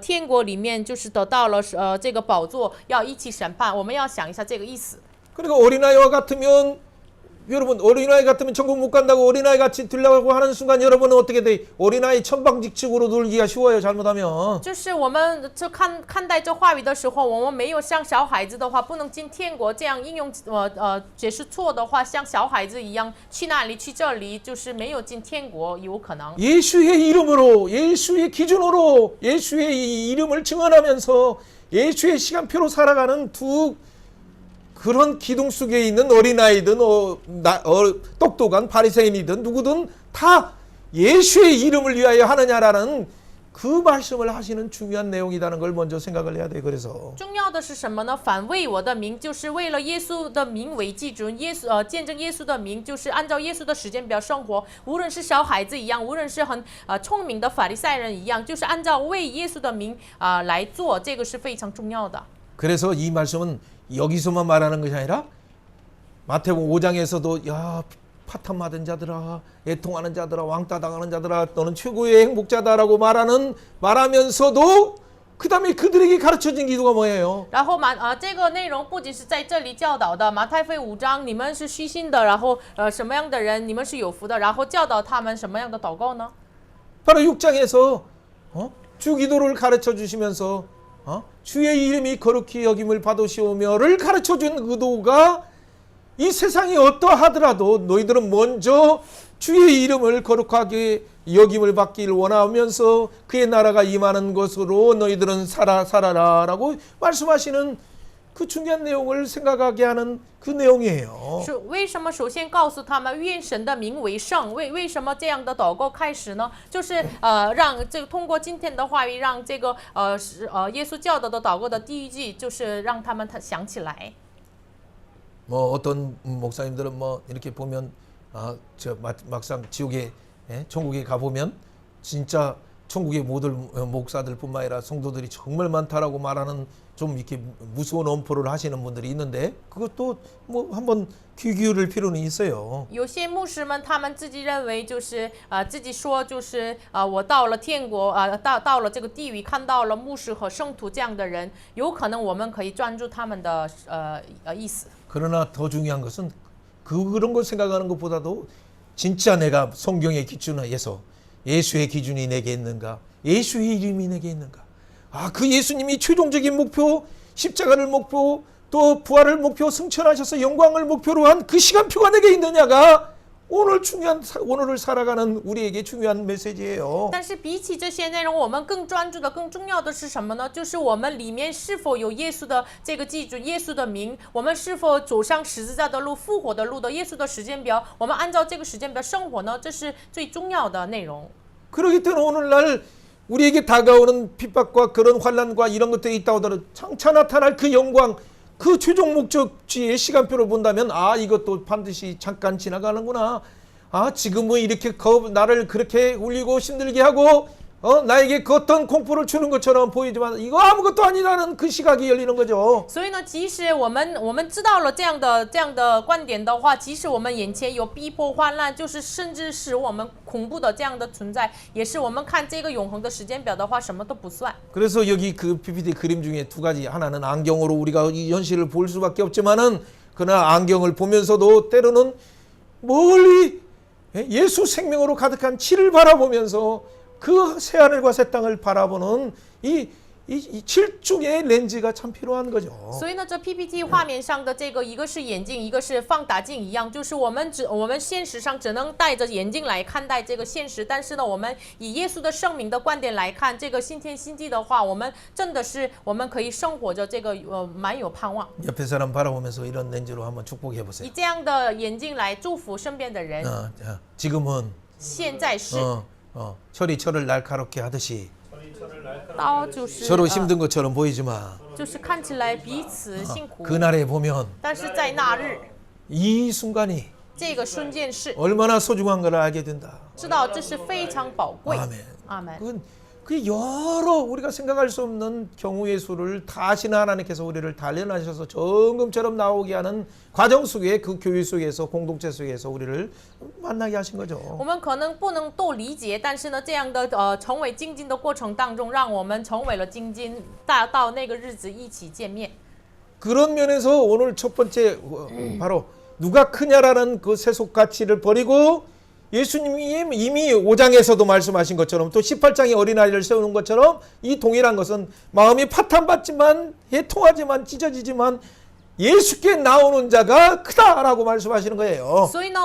天国里面就是得到了这个宝座，要一起审判。我们要想一下这个意思。 그리고 어린아이와 같으면 여러분 어린아이 같으면 천국 못 간다고 어린아이 같이 들려고 하는 순간 여러분은 어떻게 돼? 어린아이 천방지축으로 놀기가 쉬워요. 잘못하면. 就是我们就看待这话语的时候，我们没有像小孩子的话，不能进天国这样应用解释错的话，像小孩子一样去那里去这里，就是没有进天国，有可能。 예수의 이름으로 예수의 기준으로 예수의 이름을 증언하면서 예수의 시간표로 살아가는 두 그런 기둥 속에 있는 어린아이든 똑똑한 바리새인이든 누구든 다 예수의 이름을 위하여 하느냐라는 그 말씀을 하시는 중요한 내용이라는 걸 먼저 생각을 해야 돼요. 그래서 重要的是什么呢？反为我的名，就是为了耶稣的名为基准，见证耶稣的名，就是按照耶稣的时间表生活。无论是小孩子一样，无论是很聪明的法利赛人一样，就是按照为耶稣的名来做，这个是非常重要的。 그래서 이 말씀은 여기서만 말하는 것이 아니라 마태복음 5장에서도 야 파탄 맞은 자들아 애통하는 자들아 왕따 당하는 자들아 너는 최고의 행복자다라고 말하면서도 그 다음에 그들에게 가르쳐진 기도가 뭐예요? 然后这个内容不仅是在这里教导的，马太福音5章，你们是虚心的，然后什么样的人，你们是有福的，然后教导他们什么样的祷告呢？ 바로 6장에서 주 기도를 가르쳐 주시면서 주의 이름이 거룩히 여김을 받으시오며를 가르쳐준 의도가 이 세상이 어떠하더라도 너희들은 먼저 주의 이름을 거룩하게 여김을 받기를 원하면서 그의 나라가 임하는 것으로 너희들은 살아라라고 말씀하시는 그 중요한 내용을 생각하게 하는 그 내용이에요. 为什么首先告诉他们愿神的名为圣？为什么这样的祷告开始呢？就是让这个通过今天的话语，让这个耶稣教导的祷告的第一句，就是让他们想起来。 뭐 어떤 목사님들은 뭐 이렇게 보면 막상 지옥에 천국에 가 보면 진짜 천국의 모든 목사들뿐만 아니라 성도들이 정말 많다라고 말하는 좀 이렇게 무서운 엄포를 하시는 분들이 있는데 그것도 뭐 한번 귀 기울일 필요는 있어요. 有些牧师们他们自己认为就是自己说就是我到了天国到了这个地狱看到了牧师和圣徒这样的人，有可能我们可以专注他们的意思。 그러나 더 중요한 것은 그런 걸 생각하는 것보다도 진짜 내가 성경의 기준에서 예수의 기준이 내게 있는가? 예수의 이름이 내게 있는가? 그 예수님이 최종적인 목표, 십자가를 목표, 또 부활을 목표 승천하셔서 영광을 목표로 한 그 시간표가 내게 있느냐가 오늘 오늘을 살아가는 우리에게 중요한 메시지예요. 但是比起这些内容，我们更专注的、更重要的是什么呢？就是我们里面是否有耶稣的这个记住耶稣的名，我们是否走上十字架的路、复活的路的耶稣的时间表，我们按照这个时间表生活呢？这是最重要的内容。 그렇기 때문에 오늘날 우리에게 다가오는 핍박과 그런 환난과 이런 것들이 있다고 하더라도 장차 나타날 그 영광, 그 최종 목적지의 시간표를 본다면 아 이것도 반드시 잠깐 지나가는구나. 아 지금은 이렇게 나를 그렇게 울리고 힘들게 하고 나에게 그 어떤 공포를 주는 것처럼 보이지만 이거 아무것도 아니라는 그 시각이 열리는 거죠. 所以呢，即使我们知道了这样的观点的话，即使我们眼前有逼迫患难，就是甚至使我们恐怖的这样的存在，也是我们看这个永恒的时间表的话，什么都不算。 그래서 여기 그 PPT 그림 중에 두 가지 하나는 안경으로 우리가 이 현실을 볼 수밖에 없지만은 그러나 안경을 보면서도 때로는 멀리 예수 생명으로 가득한 치를 바라보면서 그 새하늘과 새 땅을 바라보는 이 칠중의 렌즈가 참 필요한 거죠. 所以呢，这 PPT 画面上的这个，一个是眼镜，一个是放大镜一样，就是我们现实上只能戴着眼镜来看待这个现实，但是呢，我们以耶稣的生命的观点来看这个新天新地的话，我们真的是我们可以生活着这个蛮有盼望。 옆에 사람 바라보면서 이런 렌즈로 한번 축복해 보세요. 以这样的眼镜来祝福身边的人。 지금은 现在是 철이 철을 날카롭게 하듯이 刀就是 서로 힘든 것처럼 보이지만 就是看起来彼此辛苦， 그날에 보면 但是在那日 이 순간이 这个瞬间是 얼마나 소중한 걸 알게 된다. 知道这是非常宝贵。 아멘. 阿门。 그 여러 우리가 생각할 수 없는 경우의 수를 다시나 하나님께서 우리를 단련하셔서 정금처럼 나오게 하는 과정 속에 그 교회 속에서 공동체 속에서 우리를 만나게 하신 거죠. 我们可能不能都理解，但是呢，这样的成为精进的过程当中，让我们成为了精进，到那个日子一起见面。 그런 면에서 오늘 첫 번째 바로 누가 크냐라는 그 세속 가치를 버리고 예수님이 이미 5장에서도 말씀하신 것처럼 또 18장에 어린아이를 세우는 것처럼 이 동일한 것은 마음이 파탄받지만 해통하지만 찢어지지만 예수께 나오는 자가 크다라고 말씀하시는 거예요. 所以呢，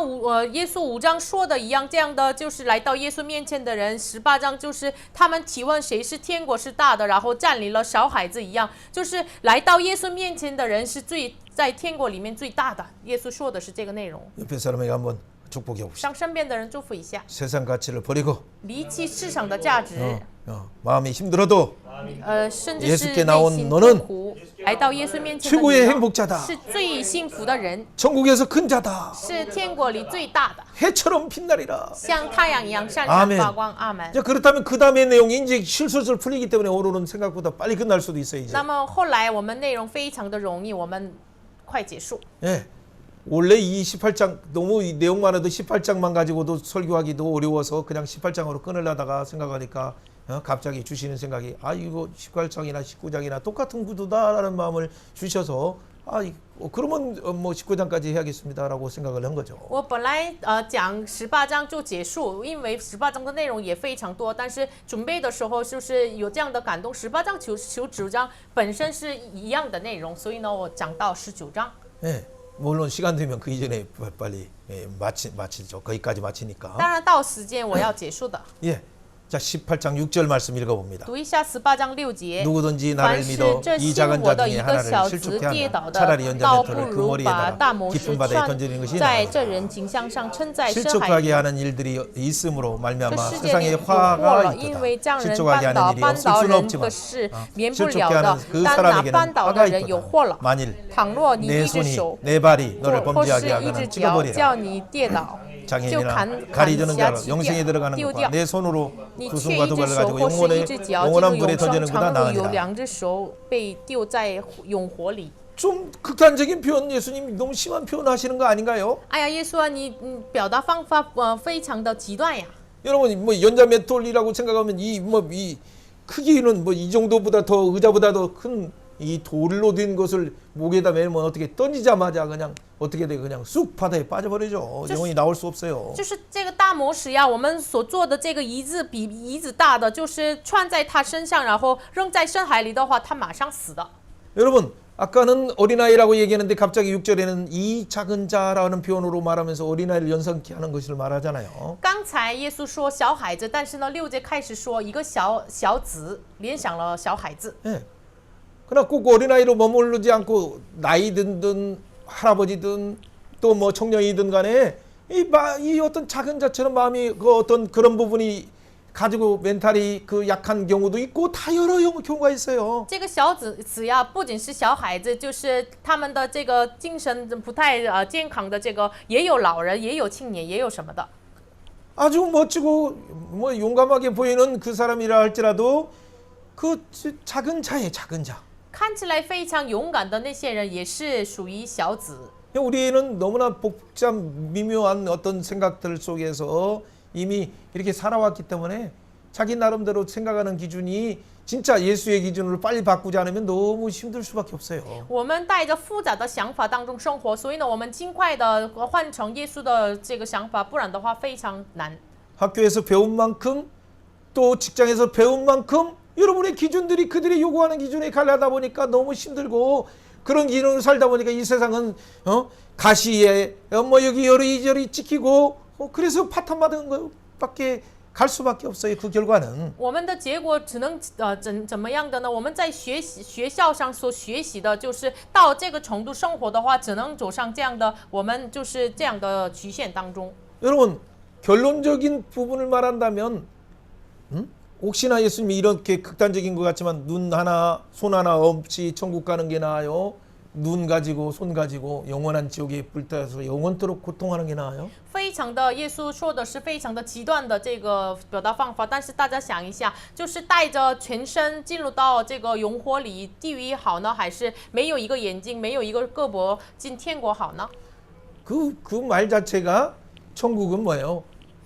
耶稣5章说的一样，这样的就是来到耶稣面前的人，18章就是他们提问谁是天国是大的，然后占领了小孩子一样，就是来到耶稣面前的人是在天国里面最大的。耶稣说的是这个内容。 옆에 사람에게 한번 축복해 봅시다. 向身边的人祝福一下， 세상 가치를 버리고 离弃市场的价值， 마음이 힘들어도 甚至是 예수께 内 나온 心 너는 痛苦，来到耶稣面前的 최고의 你呢 행복자다. 是最幸福的人， 천국에서 큰 자다. 是天国里最大的， 해처럼 빛나리라. 像太阳一样闪闪 아멘 发光。阿门。 자, 그렇다면 그 다음의 내용이 이제 실술술 풀리기 때문에 오늘은 생각보다 빨리 끝날 수도 있어요. 이제. 那么后来我们内容非常的容易，我们快结束。 예. 원래 이 18장 너무 이 내용만 해도 18장만 가지고도 설교하기도 어려워서 그냥 18장으로 끊으려다가 생각하니까 갑자기 주시는 생각이 아 이거 18장이나 19장이나 똑같은 구도다라는 마음을 주셔서 그러면 뭐 19장까지 해야겠습니다라고 생각을 한 거죠. 我本来讲18章就结束，因为18章的内容也非常多，但是准备的时候就是有这样的感动，18章19章本身是一样的内容，所以呢我讲到19章。 예. 물론 시간 되면 그 이전에 빨리 마치죠. 거기까지 마치니까. 当然到时间我要结束的。 예. 자, 18장 6절 말씀 읽어봅니다. 读一下18章6节。 누구든지 나를 凡是 믿어 这 이 信 작은 我 자 的 중에 一个 하나를 小子 실족해 跌 하면 倒的， 차라리 倒 연자매토를 不 그 如 머리에 把大 달아 魔石 깊은 바다에 던지는 것이 在 나으리라. 这人颈项上，称在深海 실족하게 里。 하는 일들이 있으므로 这 말미암아 世界里 세상에 有祸 화가 了，因 있도다. 为将人 실족하게 绊倒 하는 일이 绊 없을 倒 수는 人 없지만 的事免不 실족해 了的 하는 ，그 但那 사람에게는 绊倒 화가 的人有祸 있도다. 了。 만일 倘若你 내 一只 손이 手 내 발이 너를 或 범죄하게 是一只 하거나 脚 찍어버리라. 叫你跌倒，就 장애인이나 砍 가리저는 下 자로 去 영생에 掉 들어가는 丢 것과 掉。 내 손으로 你 두 缺 손과 一 두 只 발을 手 가지고 或是一只脚，这个 영원한 불에 永生 던지는 长 것보다 路有 나으리라. 两只手被丢在永火里。 좀 극단적인 표현 예수님 너무 심한 표현 하시는 거 아닌가요? 哎呀，耶稣啊，你表达方法非常的极端呀。 여러분 뭐 연자맷돌이라고 생각하면 이 크기는 뭐 이 정도보다 더 의자보다 더 큰 이 돌로 된 것을 목에다 매면 어떻게 던지자마자 그냥 어떻게 돼 그냥 쑥 바다에 빠져버리죠. 영혼이 나올 수 없어요. 就是这个大魔石呀，我们所做的这个椅子比椅子大的，就是穿在他身上，然后扔在深海里的话，他马上死的。 여러분 아까는 어린아이라고 얘기했는데 갑자기 6절에는 이 작은 자라는 표현으로 말하면서 어린아이를 연상케 하는 것을 말하잖아요. 刚才耶稣说小孩子，但是呢，6节开始说一个小子，联想了小孩子。 예. 그러나 꼭 어린아이로 머무르지 않고 나이 든든 할아버지든 또 뭐 청년이든 간에 이 어떤 작은 자처럼 마음이 그 어떤 그런 부분이 가지고 멘탈이 그 약한 경우도 있고 다 여러 경우가 있어요. 这个小子呀，不仅是小孩子，就是他们的这个精神不太健康的这个，也有老人，也有青年，也有什么的。 아주 멋지고 뭐 용감하게 보이는 그 사람이라 할지라도 그 작은 자예요, 작은 자. 看起来非常勇敢的那些人，也是属于小子。 우리는 너무나 복잡 미묘한 어떤 생각들 속에서 이미 이렇게 살아왔기 때문에 자기 나름대로 생각하는 기준이 진짜 예수의 기준으로 빨리 바꾸지 않으면 너무 힘들 수밖에 없어요. 我们带着复杂的想法当中生活，所以呢，我们尽快的换成耶稣的这个想法，不然的话非常难。 학교에서 배운 만큼 또 직장에서 배운 만큼 여러분의 기준들이 그들이 요구하는 기준에 가려다 보니까 너무 힘들고 그런 기준으로 살다 보니까 이 세상은 가시에 뭐 여기 여리저리 찍히고 그래서 파탄 받은 것밖에 갈 수밖에 없어요. 그 결과는. 我们的结果只能怎么样的呢？我们在学校上所学习的，就是到这个程度生活的话，只能走上这样的，我们就是这样的局限当中。 여러분 결론적인 부분을 말한다면 혹시나 예수님이 이렇게 극단적인 것 같지만 눈 하나 손 하나 없이 천국 가는 게 나아요? 눈 가지고 손 가지고 영원한 지옥에 불타서 영원토록 고통하는 게 나아요? 非常的，耶稣说的是非常的极端的这个表达方法，但是大家想一下，就是带着全身进入到这个永火里，地狱好呢，还是没有一个眼睛、没有一个胳膊进天国好呢？ 그 말 자체가 천국은 뭐예요?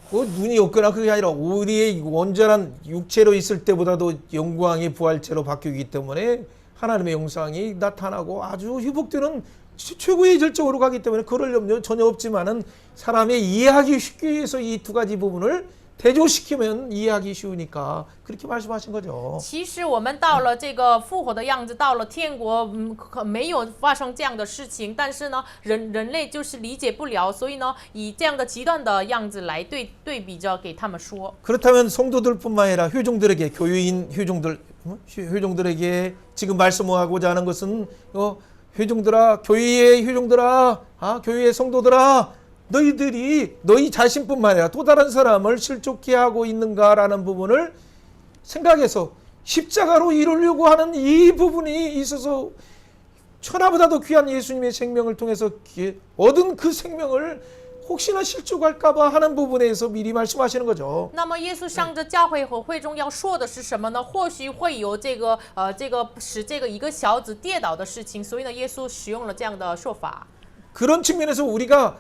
그 눈이 없거나 그게 아니라 우리의 온전한 육체로 있을 때보다도 영광의 부활체로 바뀌기 때문에 하나님의 영상이 나타나고 아주 회복되는 최고의 절정으로 가기 때문에 그럴 염려 전혀 없지만은 사람이 이해하기 쉽기 위해서 이 두 가지 부분을 대조시키면 이해하기 쉬우니까 그렇게 말씀하신 거죠. 其实我们到了这个复活的样子，到了天国，可没有发生这样的事情，但是呢，人类就是理解不了，所以呢，以这样的极端的样子来对比着给他们说。 그렇다면 성도들뿐만 아니라 회종들에게 교회인 회종들에게 지금 말씀하고자 하는 것은 회종들아 교회의 회종들아 교회의 성도들아 너희들이 너희 자신뿐만 아니라 또 다른 사람을 실족해 하고 있는가라는 부분을 생각해서 십자가로 이루려고 하는 이 부분이 있어서 천하보다도 귀한 예수님의 생명을 통해서 얻은 그 생명을 혹시나 실족할까봐 하는 부분에서 미리 말씀하시는 거죠. 那么耶稣向着教会和会中要说的是什么呢？或许会有这个使这个一个小子跌倒的事情，所以呢，耶稣使用了这样的说法。 그런 측면에서 우리가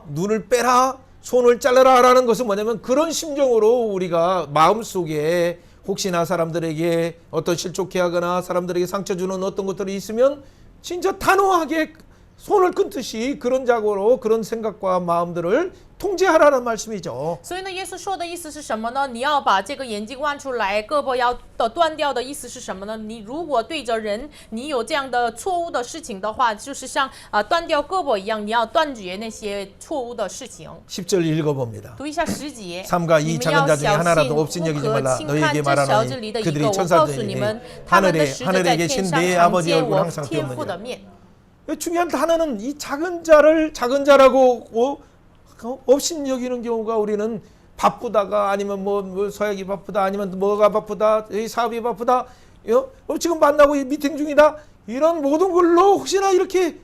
눈을 빼라 손을 잘라라라는 것은 뭐냐면 그런 심정으로 우리가 마음속에 혹시나 사람들에게 어떤 실족해 하거나 사람들에게 상처 주는 어떤 것들이 있으면 진짜 단호하게 손을 끊듯이 그런 작으로 그런 생각과 마음들을 통제하라는 말씀이죠. 所以呢，耶稣说的意思是什么呢？你要把这个眼睛弯出来，胳膊要断掉的意思是什么呢？你如果对着人，你有这样的错误的事情的话，就是像断掉胳膊一样，你要断绝那些错误的事情。 10절 읽어봅니다. 读一下10节， 삼가 你 이 们 작은 要 자 중에 小 하나라도 心， 업신여기지 不可 말라 轻看 너희에게 这小子 말하노니 里的一 그들이 个。我告诉你 천사들이니 们，他们的使者在 하늘에 天 계신 上 내 常 아버지 见 얼굴 我 항상 天父的 보느니라. 面。 중요한 단어는 이 작은 자를 작은 자라고 없인 여기는 경우가 우리는 바쁘다가 아니면 뭐 서약이 바쁘다 아니면 뭐가 바쁘다 사업이 바쁘다 지금 만나고 미팅 중이다 이런 모든 걸로 혹시나 이렇게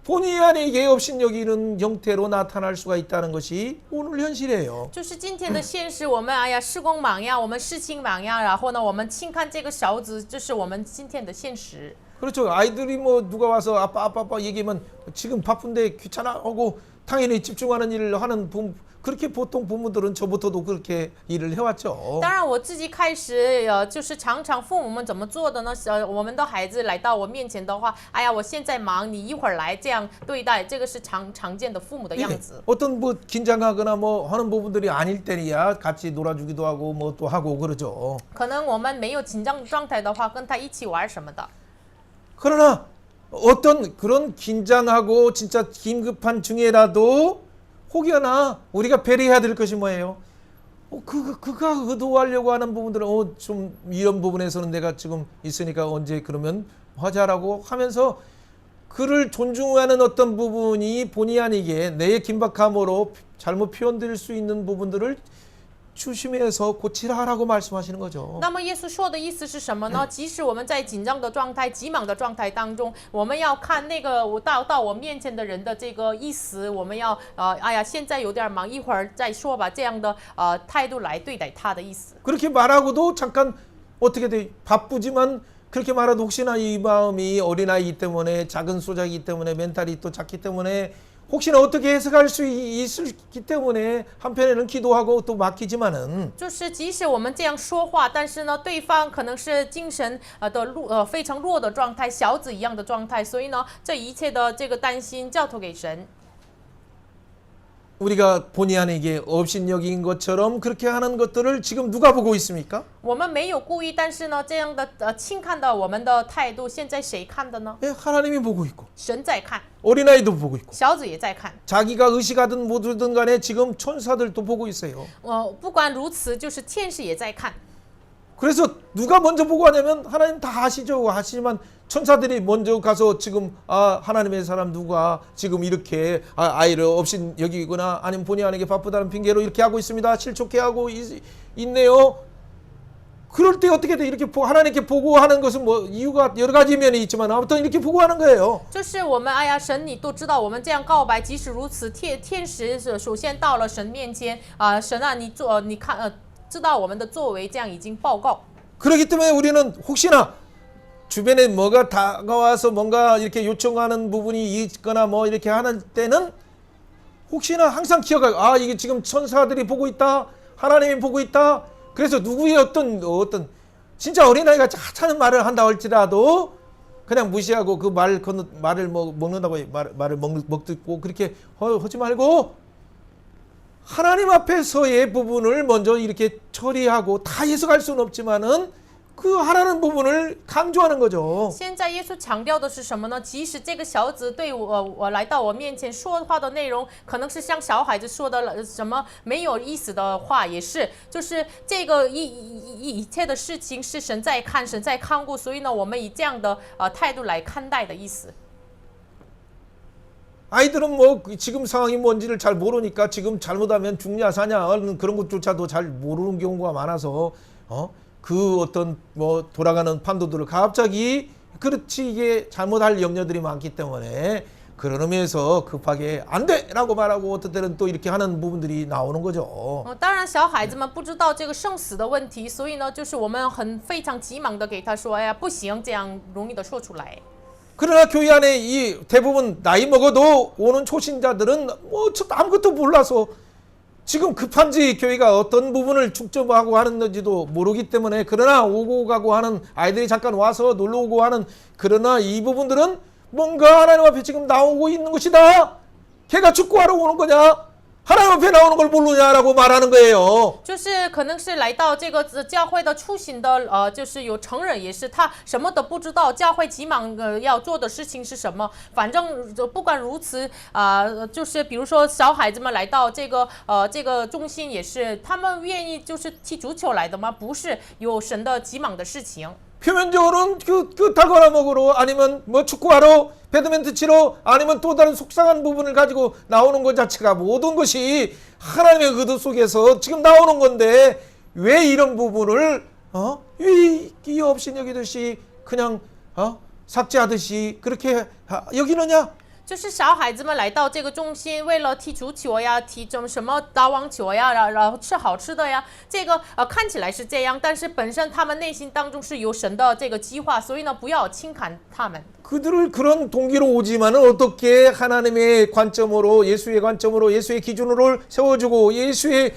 본의 아니게 없인 여기는 형태로 나타날 수가 있다는 것이 오늘 현실이에요. 就是今天的现实，我们哎呀，事工忙呀，我们事情忙呀，然后呢，我们轻看这个小子，这是我们今天的现实。 그렇죠. 아이들이 뭐 누가 와서 아빠 얘기하면 지금 바쁜데 귀찮아 하고 당연히 집중하는 일을 하는 그렇게 보통 부모들은 저부터도 그렇게 일을 해왔죠. 当然，我自己开始就是常常父母们怎么做的呢？我们的孩子来到我面前的话，哎呀，我现在忙，你一会儿来，这样对待，这个是常见的父母的样子。 어떤 뭐 긴장하거나 뭐 하는 부분들이 아닐 때야 같이 놀아주기도 하고 뭐 또 하고 그러죠. 可能我们没有紧张状态的话，跟他一起玩什么的。 그러나 어떤 그런 긴장하고 진짜 긴급한 중에라도 혹여나 우리가 배려해야 될 것이 뭐예요? 그가 의도하려고 하는 부분들은 좀 이런 부분에서는 내가 지금 있으니까 언제 그러면 하자라고 하면서 그를 존중하는 어떤 부분이 본의 아니게 내 긴박함으로 잘못 표현될 수 있는 부분들을 조심해서 고치라라고 말씀하시는 거죠. 那么耶稣说的意思是什么呢？即使我们在紧张的状态、急忙的状态当中，我们要看那个到我面前的人的这个意思，我们要哎呀，现在有点忙，一会儿再说吧，这样的态度来对待他的意思。 그렇게 말하고도 잠깐 어떻게 돼? 바쁘지만 그렇게 말해도 혹시나 이 마음이 어린아이이기 때문에 작은 소자이기 때문에 멘탈이 또 작기 때문에 혹시나 어떻게 해석할 수 있기 때문에 한편에는 기도하고 또 맡기지만은 就是即使我们这样说话，但是呢，对方可能是精神非常弱的状态，小子一样的状态，所以呢，这一切的这个担心交托给神。 우리가 본의 아니게 업신여긴 것처럼 그렇게 하는 것들을 지금 누가 보고 있습니까? 我们没有故意，但是呢，这样的轻看的我们的态度，现在谁看的呢？ 예, 하나님이 보고 있고 神在看， 어린아이도 보고 있고 小子也在看。 자기가 의식하든 뭐든 간에 지금 천사들도 보고 있어요. 不管如此，就是天使也在看。 그래서 누가 먼저 보고 하냐면 하나님 다 아시죠. 하시지만 천사들이 먼저 가서 지금 하나님의 사람 누가 지금 이렇게 아이를 없인 여기거나 아니면 본의 아니게 바쁘다는 핑계로 이렇게 하고 있습니다. 실족해 하고 있네요. 그럴 때 어떻게 돼? 이렇게 하나님께 보고하는 것은 뭐 이유가 여러 가지 면이 있지만 아무튼 이렇게 보고하는 거예요. 就是我们，哎呀，神你都知道，我们这样告白，即使如此，天使首先到了神面前神啊，你看知道我们的作为，这样已经报告。 그렇기 때문에 우리는 혹시나 주변에 뭐가 다가와서 뭔가 이렇게 요청하는 부분이 있거나 뭐 이렇게 하는 때는 혹시나 항상 기억하고 이게 지금 천사들이 보고 있다, 하나님이 보고 있다. 그래서 누구의 어떤 진짜 어린아이가 하찮은 말을 한다 할지라도 그냥 무시하고 그 말을 먹는다고 말을 먹듣고 그렇게 하지 말고 하나님 앞에서의 부분을 먼저 이렇게 처리하고 다 해석할 수는 없지만은 그 하라는 부분을 강조하는 거죠. 现在耶稣强调的是什么呢？即使这个小子对我来到我面前说话的内容，可能是像小孩子说的什么没有意思的话，也是，就是这个一切的事情是神在看，神在看顾，所以呢，我们以这样的态度来看待的意思。 아이들은 뭐 지금 상황이 뭔지를 잘 모르니까 지금 잘못하면 죽냐 사냐 그런 것조차도 잘 모르는 경우가 많아서 그 어떤 뭐 돌아가는 판도들을 갑자기 그렇지 이게 잘못할 염려들이 많기 때문에 그런 의미에서 급하게 안 돼라고 말하고 어떤 때는 또 이렇게 하는 부분들이 나오는 거죠. 当然，小孩子们不知道这个生死的问题，所以呢，就是我们非常急忙的给他说，哎呀，不行，这样容易的说出来。 그러나 교회 안에 이 대부분 나이 먹어도 오는 초신자들은 뭐 아무것도 몰라서 지금 급한지 교회가 어떤 부분을 축적하고 하는지도 모르기 때문에 그러나 오고 가고 하는 아이들이 잠깐 와서 놀러 오고 하는 그러나 이 부분들은 뭔가 하나님 앞에 지금 나오고 있는 것이다. 걔가 축구하러 오는 거냐? 하나님 앞에 나오는 걸 모르냐라고 말하는 거예요. 就是可能是来到这个教会的初心的就是有成人也是他什么都不知道，教会急忙要做的事情是什么。反正不管如此就是比如说小孩子们来到这个中心也是，他们愿意就是踢足球来的吗？不是，有神的急忙的事情。 표면적으로는 그 달고나 먹으러 아니면 뭐 축구하러 배드민턴 치러 아니면 또 다른 속상한 부분을 가지고 나오는 것 자체가 모든 것이 하나님의 의도 속에서 지금 나오는 건데 왜 이런 부분을 이 없인 여기듯이 그냥 삭제하듯이 그렇게 여기느냐? 就是小孩子们来到这个中心，为了踢足球呀，踢什么打网球呀，然后吃好吃的呀，这个看起来是这样，但是本身他们内心当中是有神的这个计划，所以呢，不要轻看他们。 그들을 그런 동기로 오지만은 어떻게 하나님의 관점으로 예수의 관점으로 예수의 기준으로 세워주고 예수의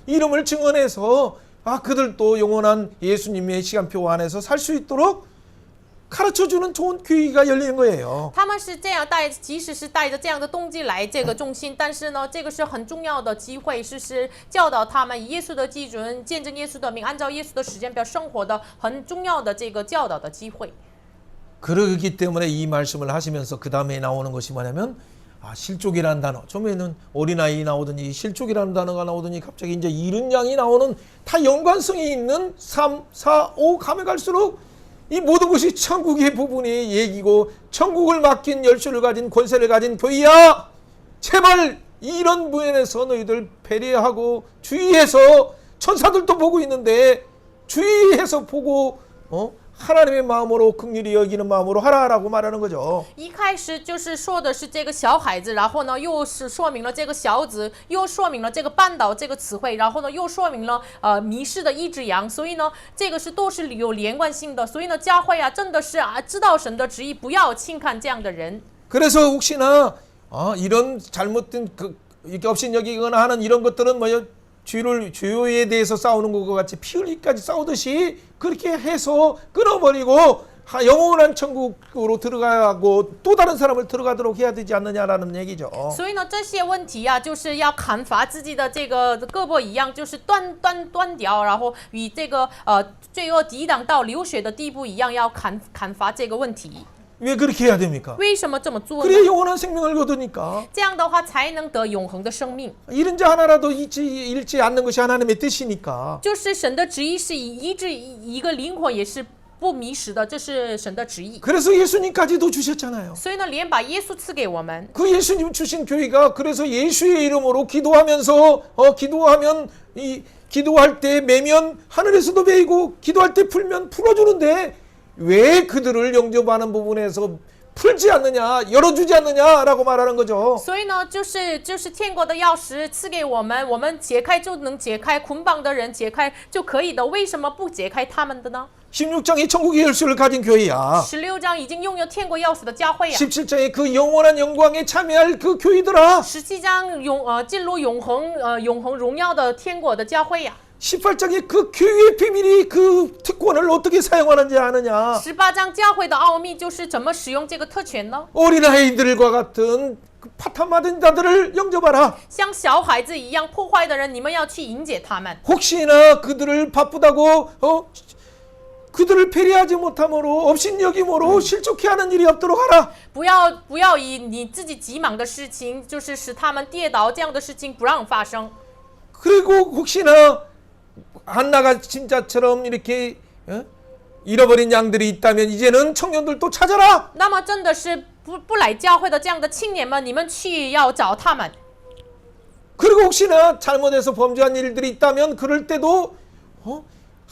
이름을 증언해서 그들도 영원한 예수님의 시간표 안에서 살 수 있도록 가르쳐주는 좋은 귀가 열리는 거예요. 他们是这样即使是带着这样的动机来这个中心，但是呢，这个是很重要的机会，是教导他们以耶稣的基准，见证耶稣的名，按照耶稣的时间表生活的很重要的这个教导的机会。 그러기 때문에 이 말씀을 하시면서 그 다음에 나오는 것이 뭐냐면 실족이라는 단어. 처음에는 어린아이 나오더니 실족이라는 단어가 나오더니 갑자기 이제 이른 양이 나오는 다 연관성이 있는 3, 4, 5 가면 갈수록 이 모든 것이 천국의 부분이 얘기고 천국을 맡긴 열쇠를 가진 권세를 가진 교회야. 제발 이런 부분에서 너희들 배려하고 주의해서 천사들도 보고 있는데 주의해서 보고 하나님의 마음으로 긍휼히 여기는 마음으로 하라라고 말하는 거죠. 一开始就是说的是这个小孩子，然后呢又是说明了这个小子，又说明了这个绊倒这个词汇，然后呢又说明了迷失的一只羊，所以呢这个是都是有连贯性的，所以呢教会啊真的是知道神的旨意，不要轻看这样的人。 그래서 혹시나 이런 잘못된 이렇게 업신여기거나 하는 이런 것들은 뭐요? 주요에 대해서 싸우는 것과 같이 피 흘리기까지 싸우듯이 그렇게 해서 끊어버리고 영원한 천국으로 들어가고 또 다른 사람을 들어가도록 해야 되지 않느냐라는 얘기죠. 所以呢，这些问题啊，就是要砍伐自己的这个胳膊一样，就是断掉，然后与这个罪恶抵挡到流血的地步一样，要砍伐这个问题。 왜 그렇게 해야 됩니까? 为什么这么做呢？ 그래 영원한 생명을 거두니까. 这样的话才能得永恒的生命。 잃은 자 하나라도 잃지 않는 것이 하나님의 뜻이니까. 就是神的旨意是医治一个灵魂也是不迷失的，这是神的旨意。 그래서 예수님까지도 주셨잖아요. 所以呢，连把耶稣赐给我们。 그 예수님 주신 교회가 그래서 예수의 이름으로 기도하면서 기도하면 기도할 때 매면 하늘에서도 베이고 기도할 때 풀면 풀어주는데 왜 그들을 영접하는 부분에서 풀지 않느냐, 열어주지 않느냐라고 말하는 거죠. 所以呢，就是天国的钥匙赐给我们，我们解开就能解开，捆绑的人解开就可以的，为什么不解开他们的呢？ 16장이 천국의 열쇠를 가진 교회야. 16章已经拥有天国钥匙的教会呀。 17장에 그 영원한 영광에 참여할 그 교회들아. 17章进入永恒荣耀的天国的教会呀。 18장에 그 교회의 비밀이 그 특권을 어떻게 사용하는지 아느냐. 18章教会的奥秘就是怎么使用这个特权呢？ 어린아이들과 같은 그 파탄맞은 자들을 영접하라. 像小孩子一样破坏的人，你们要去迎接他们。 혹시나 그들을 바쁘다고 그들을 배려하지 못함으로 업신여김으로 실족해 하는 일이 없도록 하라. 不要以你自己急忙的事情，就是使他们跌倒这样的事情不让发生。 그리고 혹시나 한나가 진짜처럼 이렇게 잃어버린 양들이 있다면 이제는 청년들도 찾아라. 那么真的是不来教会的这样的青年们，你们去要找他们。 그리고 혹시나 잘못해서 범죄한 일들이 있다면 그럴 때도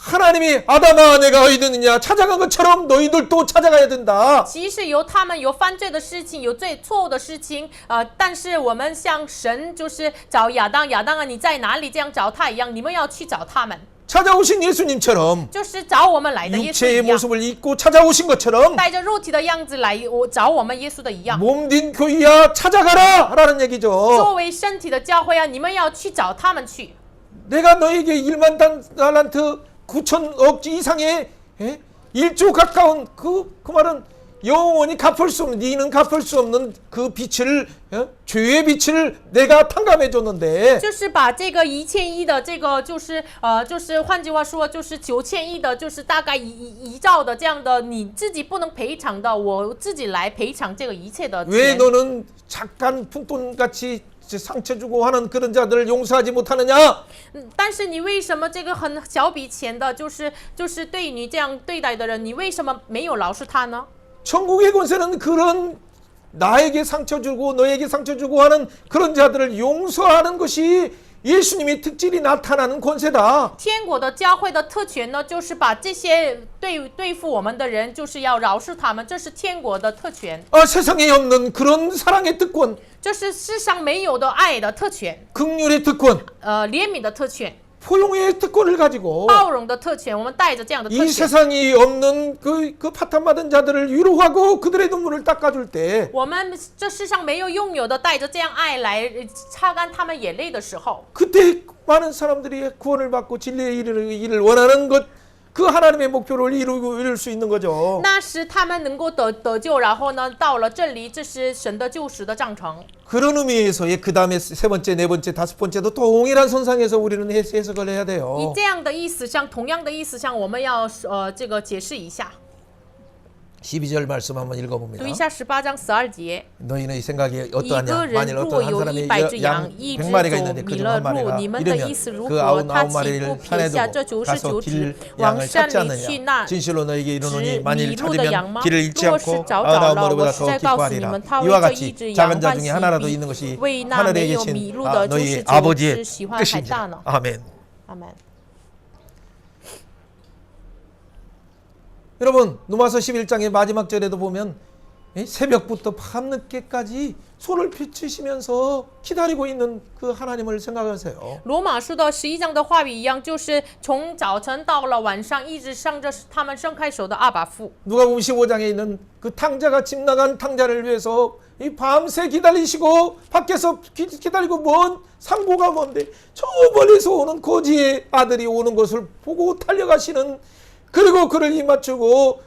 하나님이 아담아 내가 어디 있느냐 찾아간 것처럼 너희들도 찾아가야 된다. 即使有他们有犯罪的事情，有错误的事情，但是我们像神就是找亚当啊，你在哪里？这样找他一样，你们要去找他们。 찾아오신 예수님처럼 就是找我们来的耶稣 육체의 一样， 모습을 입고 찾아오신 것처럼 带着肉体的样子来找我们耶稣的一样。 몸된 교회야 찾아가라 라는 얘기죠. 作为身体的教会啊，你们要去找他们去。 내가 너에게 1만 달란트 9천억 이상의 1조 가까운 그 말은 영원히 갚을 수 없는 니는 갚을 수 없는 그 빛을 죄의 빛을 내가 탕감해 줬는데 就是把这个1000亿的这个就是换句话说就是9000亿的，就是大概一兆的这样的，你自己不能赔偿的，我自己来赔偿这个一切的 왜 钱。 너는 잠깐 푼돈같이 상처 주고 하는 그런 자들을 용서하지 못하느냐? 但是你为什么这个很小笔钱的，就是对你这样对待的人，你为什么没有饶恕他呢？ 천국의 권세는 그런 나에게 상처 주고 너에게 상처 주고 하는 그런 자들을 용서하는 것이 예수님의 특질이 나타나는 권세다. 天国的教会的特权呢，就是把这些对付我们的人，就是要饶恕他们，这是天国的特权， 세상에 없는 그런 사랑의 특권, 这是世上没有的爱的特权， 긍휼의 특권, 怜悯的特权， 포용의 특권을 가지고 包容的特权，我们带着这样的特 이 权。 세상이 없는 그 파탄받은 자들을 위로하고 그들의 눈물을 닦아줄 때 我们这世上没有拥有的，带着这样爱来擦干他们眼泪的时候， 그때 많은 사람들이 구원을 받고 진리의 일을 원하는 것, 그 하나님의 목표를 이룰 수 있는 거죠. 那时他们能够得救，然后呢，到了这里，这是神的救赎的帐篷。 그런 의미에서 그 다음에 세 번째, 네 번째, 다섯 번째도 동일한 선상에서 우리는 해석을 해야 以 돼요. 这样的意思上，同样的意思上，我们要这个解释一下。 12절 말씀 한번 읽어봅니다. 读一下18章12节。 너희의 생각이 一 어떠하냐? 个 만일 人 어떤 若 한 有 사람이 100只 양 羊，一只 100마리가 走 있는데 迷 그중 了 한 路， 마리가 你们的意 잃으면 思如 그 何？他岂 99마리를 不撇 산에 下这 두고 가서 99 길 只，往 양을 山 찾지 里去 않느냐? 那 진실로 너에게 이르노니 只迷 만일 路的羊 찾으면 吗？ 길을 잃지 若是 않고 找找了， 99마리보다 我实 더 在告诉你 기뻐하리라. 们，他为 이와 这一 같이 只羊 작은 欢 자 喜 중에 하나라도 比 있는 것이 为那 하늘에 没有迷 계신 路的九十 너희 九只 아버지의 喜欢还大 뜻이니라. 呢。 아멘. 阿门。 여러분 누가서 11장의 마지막 절에도 보면 새벽부터 밤늦게까지 손을 펼치시면서 기다리고 있는 그 하나님을 생각하세요. 罗马书的11章的话语一样，就是从早晨到了晚上，一直向着他们伸开手的阿爸父。 누가복음 15장에 있는 그 탕자가 집 나간 탕자를 위해서 이 밤새 기다리시고 밖에서 기다리고 먼 상고가 먼데 저 멀리서 오는 거지의 아들이 오는 것을 보고 달려가시는, 그리고 그를 입맞추고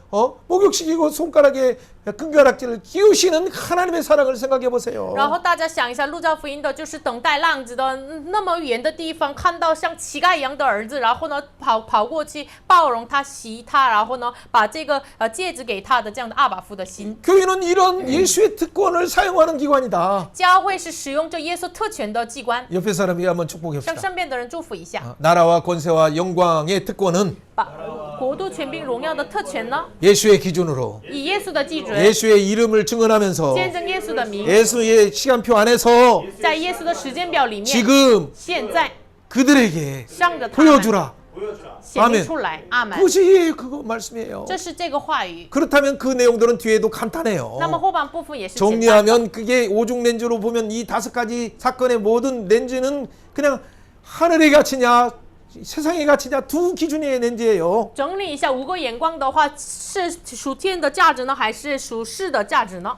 목욕시키고 손가락에 금가락질을 끼우시는 하나님의 사랑을 생각해 보세요. 然后大家想一下，路加福音的就是等待浪子的那么远的地方，看到像乞丐一样的儿子，然后呢跑过去包容他、洗他，然后呢把这个戒指给他的这样的阿爸父的心。 교회는 이런 예수의 특권을 사용하는 기관이다. 教会是使用这耶稣特权的机关， 옆에 사람이 한번 向 축복합시다. 身边的人祝福一下。 나라와 권세와 영광의 특권은 把国度、权柄、荣耀的特权呢， 예수의 기준으로 以耶稣的基准， 예수의 이름을 증언하면서 见证耶稣的名， 예수의 시간표 안에서 在耶稣的时间表里面， 지금 现在 그들에게 向着他们 보여주라. 显明出来。阿门。 그것이 그거 말씀이에요. 这是这个话语。 그렇다면 그 내용들은 뒤에도 간단해요. 那么后半部分也是简单的。 정리하면 그게 오중 렌즈로 보면 이 5가지 sa건의 모든 렌즈는 그냥 하늘의 가치냐 세상의 가치냐 두 기준의 렌즈예요. 整理一下5个眼光的话，是属天的价值呢，还是属世的价值呢？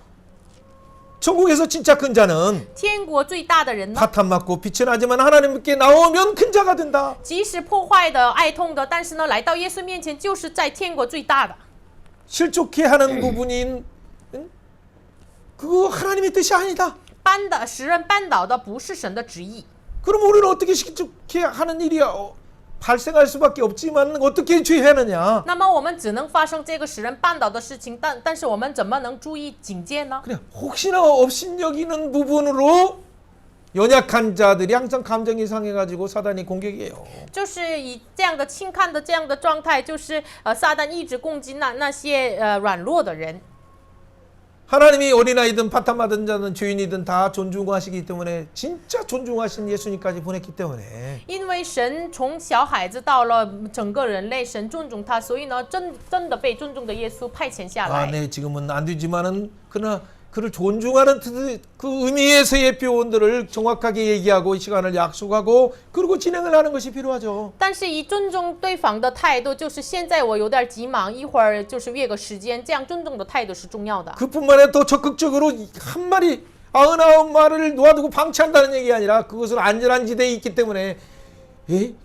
천국에서 진짜 큰 자는 天国最大的人呢， 파탄 맞고 빛이 나지만 하나님께 나오면 큰 자가 된다. 即使破坏的、爱痛的，但是呢，来到耶稣面前，就是在天国最大的。 실족해 하는 부분인 그거 하나님의 뜻이 아니다. 使人绊倒的不是神的旨意。 그럼 우리는 어떻게 실족해 하는 일이 발생할 수밖에 없지만 어떻게 주의하느냐? 那么我们只能发生这个使人绊倒的事情，但是我们怎么能注意警戒呢？ 그냥 혹시나 업신여기는 부분으로 연약한 자들이 항상 감정이 상해가지고 사단이 공격이에요. 就是以这样的轻看的这样的状态，就是撒旦一直攻击那些软弱的人。 하나님이 어린아이든 파탄받은 자든 주인이든 다 존중하시기 때문에 진짜 존중하신 예수님까지 보냈기 때문에 因为神从小孩子到了整个人类，神尊重他，所以呢，真的被尊重的耶稣派遣下来。 네, 지금은 안 되지만은 그러나 그를 존중하는 그 의미에서의 표현들을 정확하게 얘기하고 시간을 약속하고 그리고 진행을 하는 것이 필요하죠. 但是以尊重对方的态度，就是现在我有点急忙，一会儿就是约个时间，这样尊重的态度是重要的。 그뿐만 아니라 더 적극적으로 한 마리 99마리를 놓아두고 방치한다는 얘기가 아니라 그것을 안전한 지대에 있기 때문에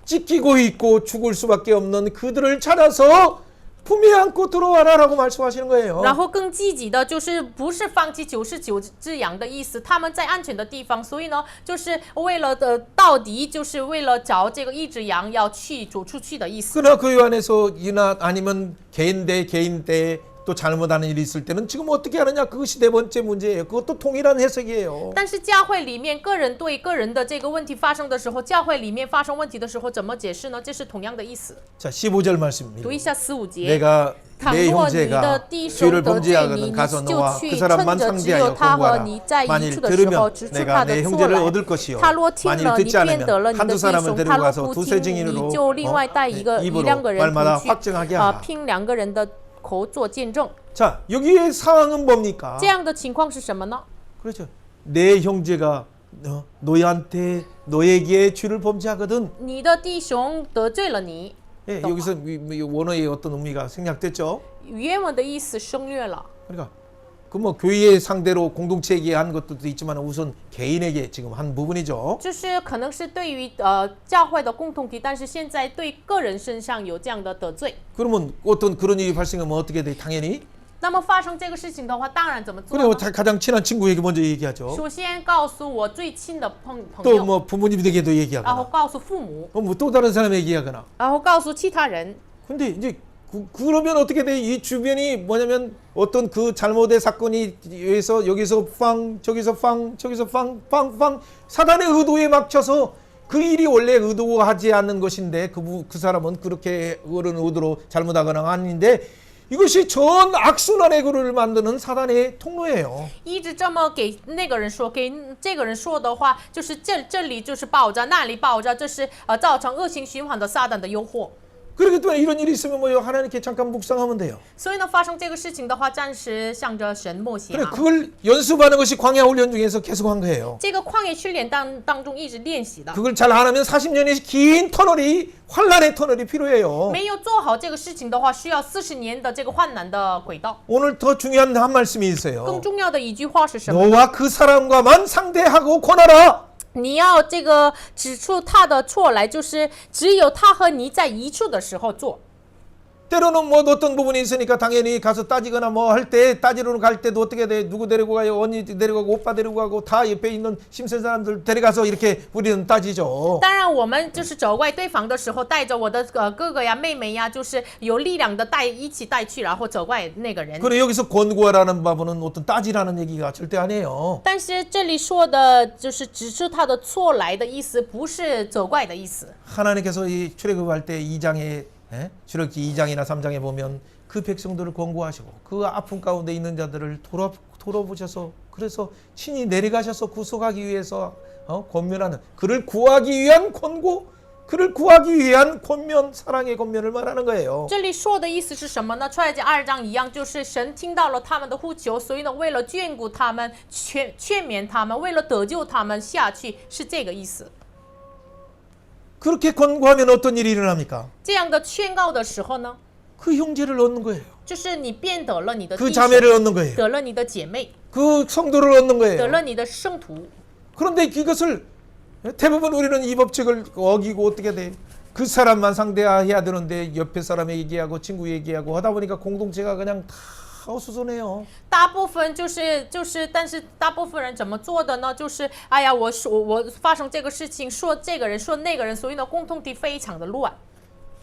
찢기고 있고 죽을 수밖에 없는 그들을 찾아서 품에 안고 들어와라라고 말씀하시는 거예요. 然后更积极的就是不是放弃99只羊的意思，他们在安全的地方，所以呢，就是为了到底就是为了找这个一只羊要去走出去的意思。 그러나 그 안에서 이나 아니면 개인 대 또 잘못하는 일이 있을 때는 지금 어떻게 하느냐 그것이 네 번째 문제예요. 그것도 동일한 해석이에요. 但是教会里面个人对个人的这个问题发生的时候，教会里面发生问题的时候怎么解释呢？这是同样的意思。 자, 15절 말씀입니다. 读一下15节。 내가 倘 내 若你的 형제가 弟兄 죄를 得罪你， 범죄하거든 你 가서 就 너와 去 그 趁 사람만 着只有 상대하여 他和 공부하라. 你在一 만일 处的时候 들으면 指出 내가 他 내 的错 형제를 来。 얻을 것이요 他若听 만일 了，你 듣지 便得了 않으면 你的 한두 弟 사람을 兄；他 데리고 若 가서 不 두세 听，你 증인으로 就另外带一 입으로 两个人 말마다 出去 확증하게 하라. 拼2个人的口做见证。 자, 여기의 상황은 뭡니까? 这样的情况是什么呢？ 그렇죠. 내 형제가 너희한테 너에게 죄를 범죄하거든. 你的弟兄得罪了你， 예, 여기서 원어의 어떤 의미가 생략됐죠. 原文的意思省略了。 그러니까 그 뭐 교회 상대로 공동체에게 한 것도 있지만 우선 개인에게 지금 한 부분이죠. 就是可能是对于教会的共同体，但是现在对个人身上有这样的得罪。 그러면 어떤 그런 일이 발생하면 어떻게 돼? 당연히 那么发生这个事情的话，当然怎么做 그리고 呢？ 가장 친한 친구에게 먼저 얘기하죠. 首先告诉我最亲的朋 또 友， 뭐 부모님에게도 然后 얘기하거나 告诉父母， 뭐 또 다른 사람에게 얘기하거나. 然后告诉其他人。 근데 이제 그러면 어떻게 돼? 이 주변이 뭐냐면 어떤 그 잘못의 사건이 여기서 빵, 저기서 빵, 저기서 빵, 사단의 의도에 막혀서 그 일이 원래 의도하지 않는 것인데 그 사람은 그렇게 그런 의도로 잘못하거나 아닌데 이것이 전 악순환의 그를 만드는 사단의 통로예요. 一直这么给那个人说，给这个人说的话，就是这里就是爆炸，那里爆炸，这是造成恶性循环的撒旦的诱惑。 그렇기 때문에 이런 일이 있으면 뭐요? 하나님께 잠깐 묵상하면 돼요. 所以呢，发生这个事情的话，暂时向着神默想。 그래 그걸 연습하는 것이 광야 훈련 중에서 계속 한 거예요. 这个旷野训练当中一直练习的。 그걸 잘 안 하면 40년의 긴 터널이 환란의 터널이 필요해요. 没有做好这个事情的话，需要40年的这个患难的轨道。 오늘 더 중요한 한 말씀이 更 있어요. 重要的一句话是什么？ 너와 그 사람과만 상대하고 권하라. 你要这个指出他的错来，就是只有他和你在一处的时候做。 때로는 뭐 어떤 부분이 있으니까 당연히 가서 따지거나 뭐 할 때 따지러 갈 때도 어떻게 돼? 누구 데리고 가요? 언니 데리고 가고 오빠 데리고 가고 다 옆에 있는 심센 사람들 데려가서 이렇게 우리는 따지죠. 当然，我们就是责怪对方的时候，带着我的哥哥呀、妹妹呀，就是有力量的一起带去，然后责怪那个人。 그래 여기서 권고하라는 바보는 어떤 따지라는 얘기가 절대 아니에요. 但是这里说的就是指出他的错来的意思，不是责怪的意思。 하나님께서 이 출애굽할 때 2장에 출애굽기 2장이나 3장에 보면 그 백성들을 권고하시고 그 아픔 가운데 있는 자들을 돌아보셔서 그래서 친히 내려가셔서 구속하기 위해서 권면하는 그를 구하기 위한 권고 그를 구하기 위한 권면 사랑의 권면을 말하는 거예요. 这里说的意思是什么呢？出埃及2章一样，就是神听到了他们的呼求，所以呢，为了眷顾他们、劝勉他们，为了得救他们下去，是这个意思。 그렇게 권고하면 어떤 일이 일어납니까? 这样的劝告的时候呢， 그 형제를 얻는 거예요. 就是你变得了你的 그 弟兄， 자매를 얻는 거예요. 得了你的姐妹， 그 성도를 얻는 得 거예요. 了你的圣徒。 그런데 이것을 대부분 우리는 이 법칙을 어기고 어떻게 돼? 그 사람만 상대해야 되는데 옆에 사람 얘기하고 친구 얘기하고 하다 보니까 공동체가 그냥 다 어수선해요. 大部分但是大部分人怎么做的呢？就是哎呀，我发生这个事情，说这个人说那个人，所以呢，共同体非常的乱。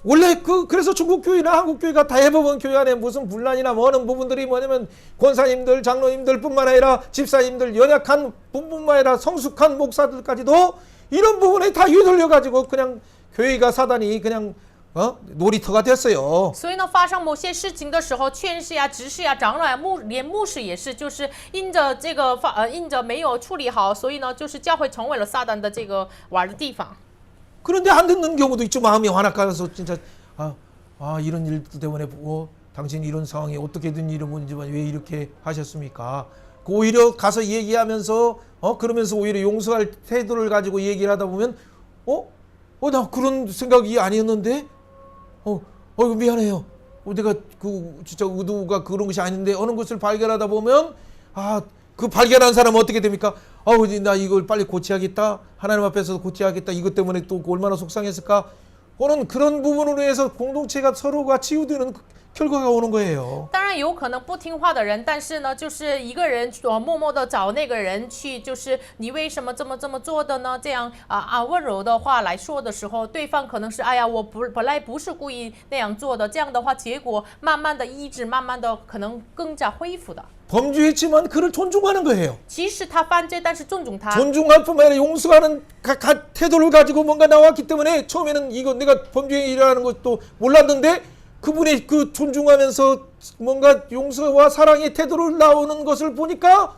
원래 그래서 중국 교회나 한국 교회가 대부분 교회 안에 무슨 분란이나 뭐는 부분들이 뭐냐면 권사님들, 장로님들뿐만 아니라 집사님들, 연약한 분뿐만 아니라 성숙한 목사들까지도 이런 부분에 다 유돌려 가지고 그냥 교회가 사단이 그냥 놀이터가 됐어요. 所以呢，发生某些事情的时候，劝士呀、执事呀、长老呀、连牧师也是，就是因着这个因着没有处理好，所以呢，就是教会成为了撒旦的这个玩的地方。 그런데 안 듣는 경우도 있죠. 마음이 완악해서 진짜 이런 일 때문에 당신 이런 상황에 어떻게 된 일이지만 왜 이렇게 하셨습니까? 오히려 가서 얘기하면서 그러면서 오히려 용서할 태도를 가지고 얘기를 하다 보면 나 그런 생각이 아니었는데 미안해요. 내가 진짜 의도가 그런 것이 아닌데 어느 것을 발견하다 보면 그 발견한 사람은 어떻게 됩니까? 나 이걸 빨리 고쳐야겠다. 하나님 앞에서 고쳐야겠다. 이것 때문에 또 얼마나 속상했을까? 그런 부분으로 해서 공동체가 서로가 치유되는 결과가 오는 거예요. 当然有可能不听话的人，但是呢，就是一个人默默的找那个人去，就是你为什么这么做的呢？这样温柔的话来说的时候，对方可能是哎呀，我本来不是故意那样做的。这样的话，结果慢慢的医治，慢慢的可能更加恢复的。 범죄했지만 그를 존중하는 거예요. 其实他犯罪，但是尊重他。 존중할 뿐만 아니라 용서하는 태도를 가지고 뭔가 나왔기 때문에 처음에는 이거 내가 범죄이라는 것도 몰랐는데 그분이 그 존중하면서 뭔가 용서와 사랑의 태도를 나오는 것을 보니까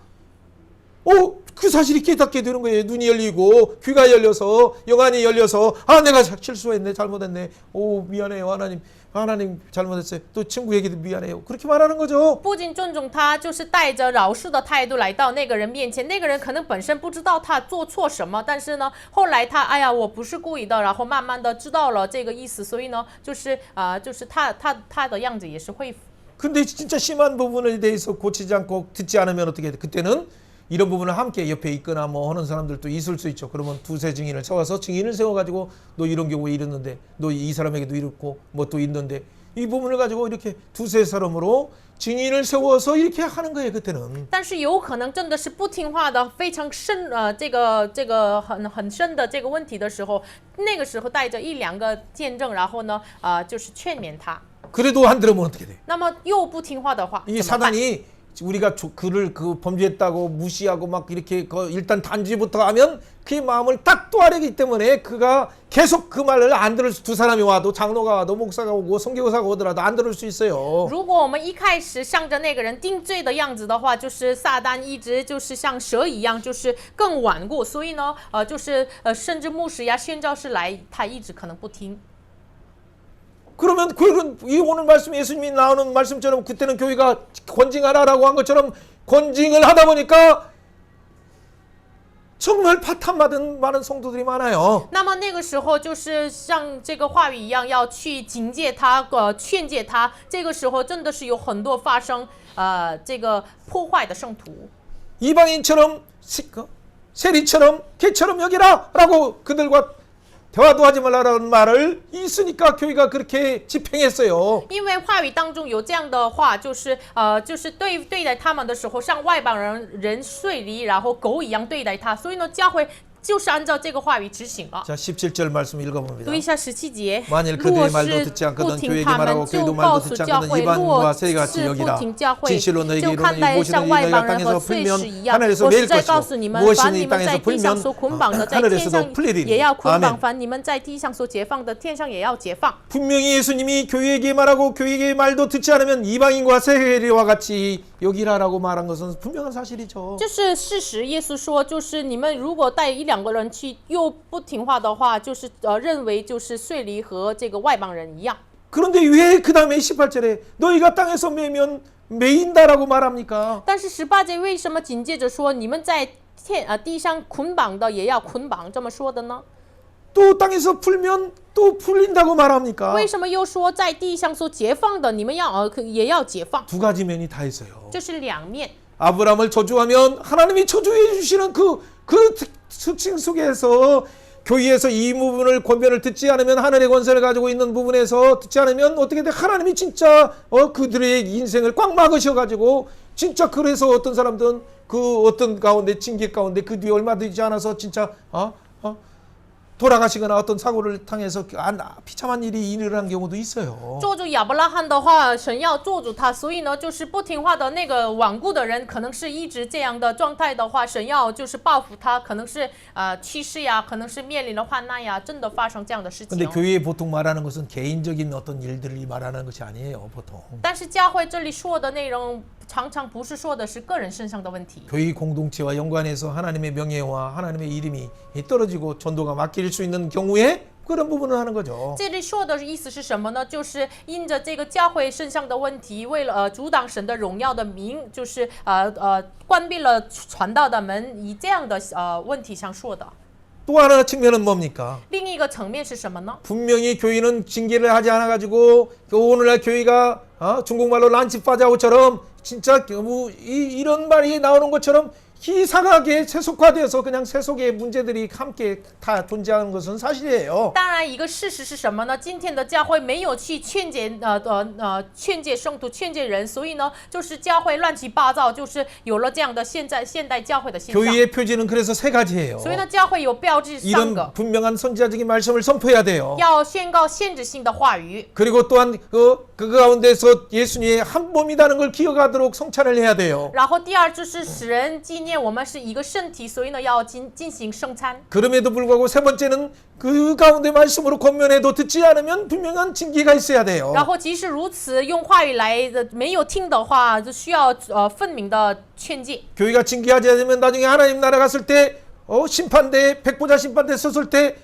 그 사실이 깨닫게 되는 거예요. 눈이 열리고 귀가 열려서 영안이 열려서 내가 실수했네, 잘못했네. 미안해요, 하나님 잘못했어요. 또 친구에게도 미안해요. 그렇게 말하는 거죠. 不仅尊重他，就是带着饶恕的态度来到那个人面前。那个人可能本身不知道他做错什么，但是呢，后来他哎呀，我不是故意的，然后慢慢的知道了这个意思，所以呢，就是他的样子也是恢复。 근데 진짜 심한 부분에 대해서 고치지 않고 듣지 않으면 어떻게 돼? 그때는 이런 부분을 함께 옆에 있거나 뭐 하는 사람들도 있을 수 있죠. 그러면 두세 증인을 세워서 증인을 세워가지고 너 이런 경우에 이랬는데 너 이 사람에게도 이렇고 뭐 또 있는데 이 부분을 가지고 이렇게 두세 사람으로 증인을 세워서 이렇게 하는 거예요. 그때는. 但是有可能真的是不听话的，非常深这个很深的这个问题的时候，那个时候带着1、2个见证，然后呢就是劝勉他。 그래도 안 들으면 어떻게 돼? 那么又不听话的话， 이 怎么办？ 사단이 우리가 그를 범죄했다고 무시하고 막 이렇게 일단 단죄부터 하면 그의 마음을 딱 또아리기 때문에 그가 계속 그 말을 안 들을 두 사람이 와도 장로가 와도 목사가 오고 선교사가 오더라도 안 들을 수 있어요. 如果我们一开始向着那个人定罪的样子的话，就是撒旦一直就是像蛇一样，就是更顽固。所以呢，甚至牧师呀、宣教士来，他一直可能不听。 그러면 이 오늘 말씀 예수님이 나오는 말씀처럼 그때는 교회가 권징하라라고 한 것처럼 권징을 하다 보니까 정말 파탄받은 많은 성도들이 많아요. 那么那个时候就是像这个话语一样，要去警戒他，劝诫他。这个时候真的是有很多发生这个破坏的圣徒。 이방인처럼 세리처럼 개처럼 여기라라고 그들과 대화도 하지 말라라는 말을 있으니까 교회가 그렇게 집행했어요. 因为话语当中有这样的话，就是对待他们的时候，像外邦人税吏，然后狗一样对待他，所以呢，教会就是按照这个话语执行了。 자, 17절 말씀 읽어봅니다. 读一下17节。 만일 若 그들의 말도 是 듣지 不 않거든 听 교회에게 他 말하고 们， 교회도 就 말도 告诉 듣지 教 않거든 会， 이방인과 若 세리같이 是不 여기라. 听教会， 진실로 너에게 就看 이르노니 待 무엇이든 像外 너희가 邦人 땅에서 和罪士 풀면 一样。 하늘에서 我 매일 实在告诉 것이고 你们，凡 무엇이니 你们在 땅에서 地上 풀면 所捆绑的，在天 하늘에서도 上 풀리리니. 也要捆绑； 아멘. 凡你们在地上所解放的，天上也要解放。 분명히 예수님이 교회에게 말하고 교회에게 말도 듣지 않으면 이방인과 세리와 같이 여기라라고 말한 것은 분명한 사실이죠. 这是事实。耶稣说，就是你们如果带一两个人去，又不听话的话，就是认为就是税吏和这个外邦人一样。 그런데 왜 그 다음에 18절에 너희가 땅에서 매면 매인다라고 말합니까? 但是18节为什么紧接着说你们在地上捆绑的也要捆绑这么说的呢？ 또 땅에서 풀면 또 풀린다고 말합니까? 为什么又说在地上所解放的你们也要解放？ 두 가지 면이 다 있어요. 这是两面。 아브라함을 저주하면 하나님이 저주해 주시는 그 특징 속에서 교회에서 이 부분을 권면을 듣지 않으면 하늘의 권세를 가지고 있는 부분에서 듣지 않으면 어떻게 돼? 하나님이 진짜 그들의 인생을 꽉 막으셔 가지고 진짜 그래서 어떤 사람들은 그 어떤 가운데 징계 가운데 그 뒤에 얼마 되지 않아서 진짜 돌아가시거나 어떤 사고를 당해서 비참한 일이 일어난 경우도 있어요. 做主亚伯拉罕的话，神要做主他，所以呢，就是不听话的那个顽固的人，可能是一直这样的状态的话，神要就是报复他，可能是去世呀，可能是面临了患难呀，真的发生这样的事 근데 情。 교회에 보통 말하는 것은 개인적인 어떤 일들을 말하는 것이 아니에요, 보통. 但是教会这里说的内容，常常不是说的是个人身上的问题。 교회 공동체와 연관해서 하나님의 명예와 하나님의 이름이 떨어지고 전도가 맡길 수 있는 경우에 그런 부분을 하는 거죠. 这里说的意思是什么呢？就是因着这个教会身上的问题，为了阻挡神的荣耀的名，就是关闭了传道的门，以这样的问题上说的。 또 하나 측면은 뭡니까? 另一个层面是什么呢？ 분명히 교회는 징계를 하지 않아 가지고 오늘날 교회가 중국말로 란치파자오처럼 진짜 이런 말이 나오는 것처럼 이상하게 세속화되어서 그냥 세속의 문제들이 함께 다 존재하는 것은 사실이에요. 当然，一个事实是什么呢？今天的教会没有去劝诫圣徒、劝诫人，所以呢，就是教会乱七八糟，就是有了这样的现代教会的现象。 교회의 표지는 그래서 세 가지예요. 所以呢，教会有标志3 이런 个， 분명한 선지자적인 말씀을 선포해야 돼요. 要宣告限制性的话语。 그리고 또한 그 가운데서 예수님의 한 몸이라는 걸 기억하도록 성찬을 해야 돼요. 然后第二就是使人纪念我们是一个身体，所以呢要进行圣餐。 그럼에도 불구하고 세 번째는 그 가운데 말씀으로 권면해도 듣지 않으면 분명한 징계가 있어야 돼요. 然后即使如此，用话语来没有听的话，就需要分明的劝诫。 교회가 징계하지 않으면 나중에 하나님 나라 갔을 때 심판대 백보자 심판대 섰을 때